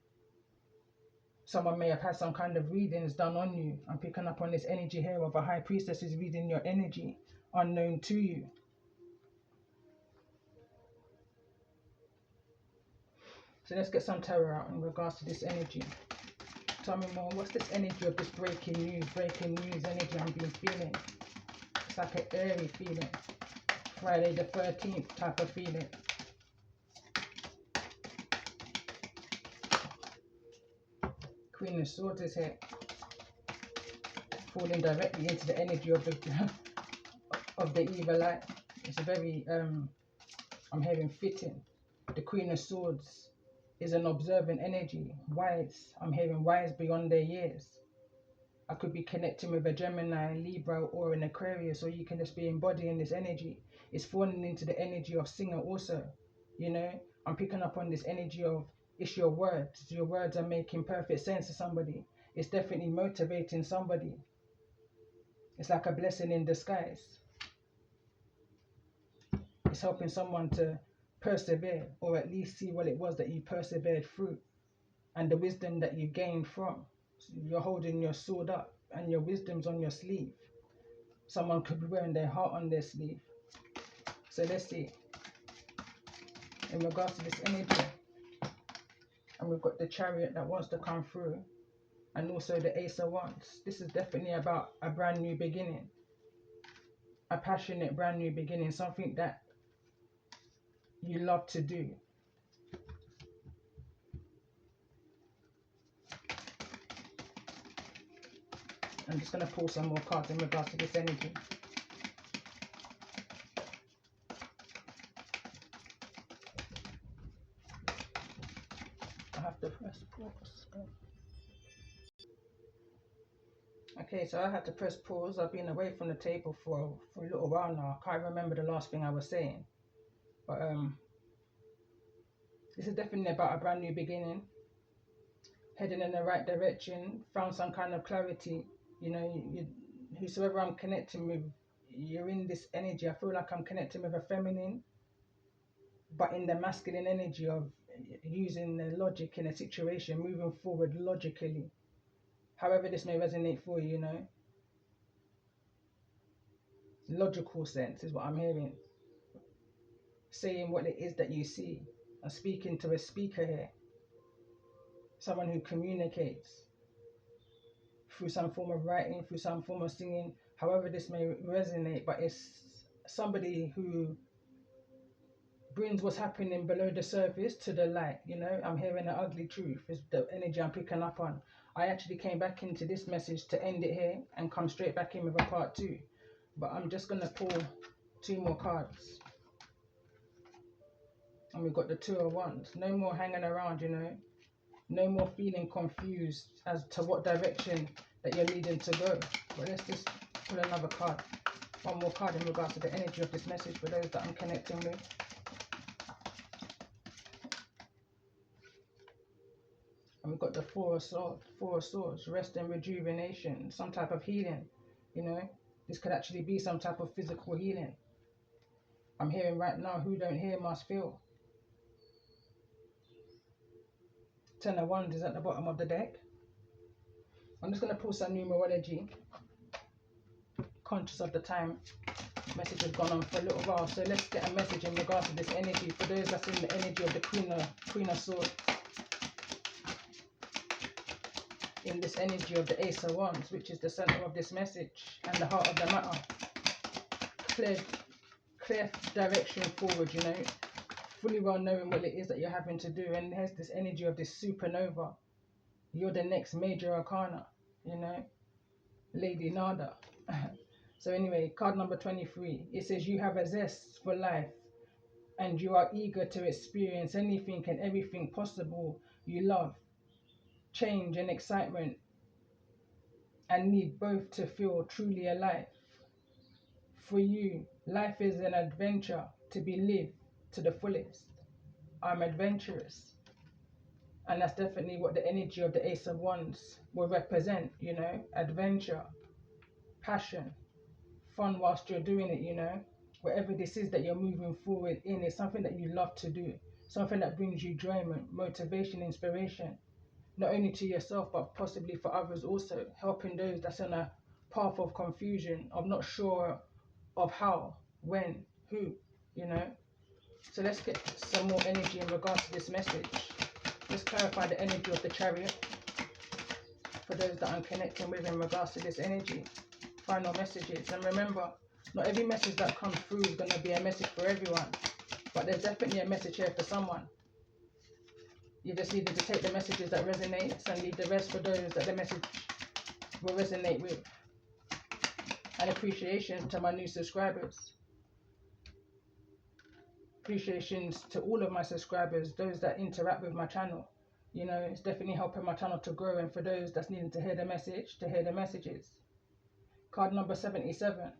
Someone may have had some kind of readings done on you. I'm picking up on this energy here of a high priestess is reading your energy unknown to you. So let's get some tarot out in regards to this energy. Tell me more. What's this energy of this breaking news energy I'm being feeling? It's like an airy feeling. Friday the 13th type of feeling. Queen of Swords is here, falling directly into the energy of the evil eye. It's a very I'm hearing fitting. The Queen of Swords is an observant energy, wise. I'm hearing wise beyond their years. I could be connecting with a Gemini, Libra, or an Aquarius, or you can just be embodying this energy. It's falling into the energy of singer also. You know, I'm picking up on this energy of it's your words. Your words are making perfect sense to somebody. It's definitely motivating somebody. It's like a blessing in disguise. It's helping someone to persevere, or at least see what it was that you persevered through and the wisdom that you gained from. So you're holding your sword up and your wisdom's on your sleeve. Someone could be wearing their heart on their sleeve. So let's see, in regards to this energy. And we've got the Chariot that wants to come through, and also the Ace of Wands. This is definitely about a brand new beginning, a passionate brand new beginning, something that you love to do. I'm just going to pull some more cards in regards to this energy. I have to press pause. Okay, so I had to press pause. I've been away from the table for a little while now. I can't remember the last thing I was saying. But this is definitely about a brand new beginning. Heading in the right direction. Found some kind of clarity. You know, whosoever I'm connecting with, you're in this energy. I feel like I'm connecting with a feminine, but in the masculine energy of using the logic in a situation, moving forward logically. However this may resonate for you, you know. Logical sense is what I'm hearing. Saying what it is that you see. I'm speaking to a speaker here. Someone who communicates through some form of writing, through some form of singing, however this may resonate, but it's somebody who brings what's happening below the surface to the light. You know, I'm hearing the ugly truth is the energy I'm picking up on. I actually came back into this message to end it here and come straight back in with a part 2, but I'm just going to pull 2 more cards. And we've got the Two of Wands. No more hanging around, you know. No more feeling confused as to what direction that you're needing to go. But let's just pull another card. One more card in regards to the energy of this message for those that I'm connecting with. And we've got the Four of Swords. Rest and rejuvenation. Some type of healing. You know, this could actually be some type of physical healing. I'm hearing right now, who don't hear must feel. Ten of Wands is at the bottom of the deck. I'm just going to pull some numerology. Conscious of the time. Message has gone on for a little while. So let's get a message in regards to this energy. For those that's in the energy of the Queen of Swords. In this energy of the Ace of Wands, which is the center of this message and the heart of the matter. Clear direction forward, you know. Fully well knowing what it is that you're having to do. And there's this energy of this supernova. You're the next major arcana, you know. Lady Nada. So anyway, card number 23. It says you have a zest for life and you are eager to experience anything and everything possible you love. Change and excitement, and need both to feel truly alive. For you, life is an adventure to be lived to the fullest. I'm adventurous. And that's definitely what the energy of the Ace of Wands will represent, you know. Adventure, passion, fun whilst you're doing it, you know. Whatever this is that you're moving forward in, is something that you love to do. Something that brings you enjoyment, motivation, inspiration. Not only to yourself, but possibly for others also. Helping those that's on a path of confusion, of not sure of how, when, who, you know. So let's get some more energy in regards to this message. Let's clarify the energy of the Chariot for those that I'm connecting with in regards to this energy. Final messages. And remember, not every message that comes through is going to be a message for everyone. But there's definitely a message here for someone. You just needed to take the messages that resonates and leave the rest for those that the message will resonate with. And appreciation to my new subscribers. Appreciations to all of my subscribers, those that interact with my channel. You know, it's definitely helping my channel to grow, and for those that's needing to hear the message, to hear the messages. Card number 77.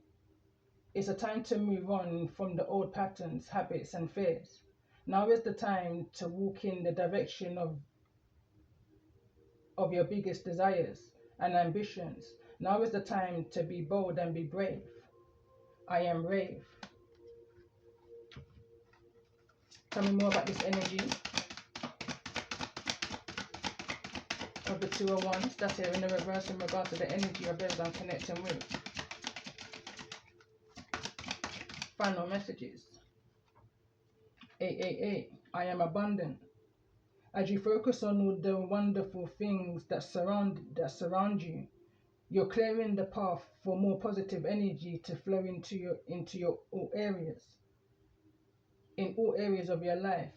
It's a time to move on from the old patterns, habits and fears. Now is the time to walk in the direction of your biggest desires and ambitions. Now is the time to be bold and be brave. I am brave. Tell me more about this energy of the Two of Wands. That's here in the reverse in regards to the energy of those I'm connecting with. Final messages. 888. I am abundant. As you focus on all the wonderful things that surround you, you're clearing the path for more positive energy to flow into your all areas. In all areas of your life,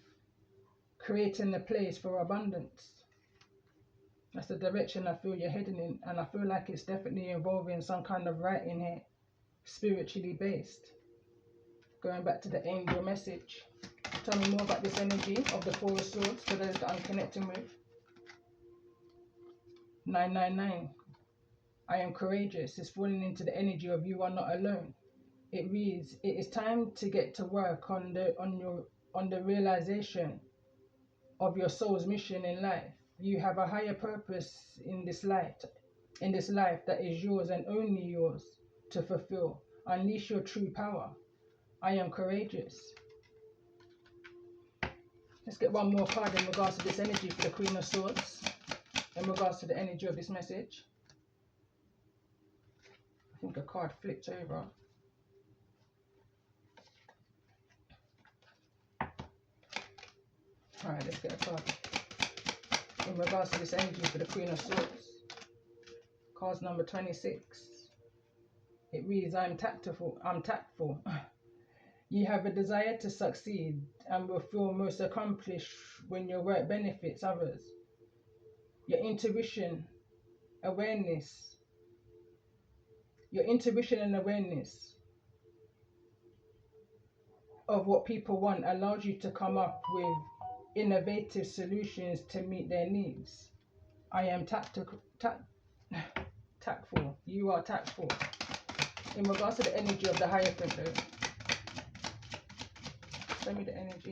creating a place for abundance. That's the direction I feel you're heading in, and I feel like it's definitely involving some kind of writing here, spiritually based. Going back to the angel message. Tell me more about this energy of the Four of Swords for those that I'm connecting with. 999. I am courageous. It's falling into the energy of you are not alone. It reads, it is time to get to work on the realization of your soul's mission in life. You have a higher purpose in this life that is yours and only yours to fulfill. Unleash your true power. I am courageous. Let's get one more card in regards to this energy for the Queen of Swords. In regards to the energy of this message. I think a card flipped over. Alright, let's get a card. In regards to this energy for the Queen of Swords. Cards number 26. It reads, I'm tactful. You have a desire to succeed and will feel most accomplished when your work benefits others. Your intuition and awareness of what people want allows you to come up with innovative solutions to meet their needs. I am tactful. You are tactful. In regards to the energy of the Hierophant though. Show me the energy.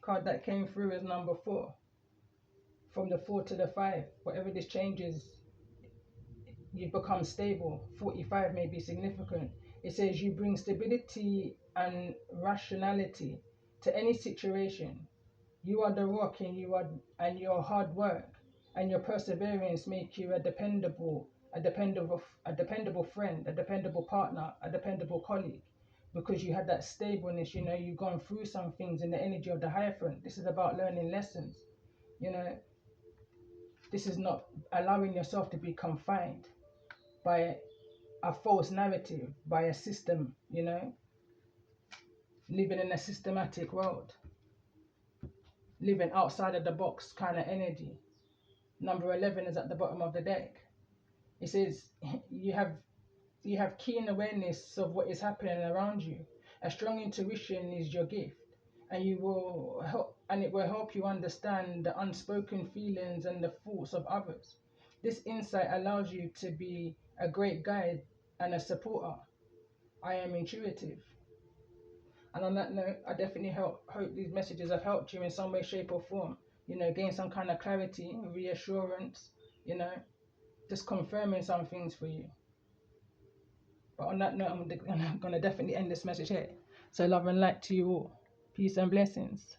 Card that came through is number 4. From the 4 to the 5. Whatever this changes, you become stable. 45 may be significant. It says you bring stability and rationality to any situation. You are the rock, and your hard work and your perseverance make you a dependable friend, a dependable partner, a dependable colleague, because you had that stableness. You've gone through some things in the energy of the Hierophant. This is about learning lessons. This is not allowing yourself to be confined by a false narrative, by a system, living in a systematic world, living outside of the box kind of energy. Number 11 is at the bottom of the deck. It says you have keen awareness of what is happening around you. A strong intuition is your gift, and it will help you understand the unspoken feelings and the thoughts of others. This insight allows you to be a great guide and a supporter. I am intuitive. And on that note, I definitely hope these messages have helped you in some way, shape or form. Gain some kind of clarity, reassurance, just confirming some things for you. But on that note, I'm going to definitely end this message here. So love and light to you all. Peace and blessings.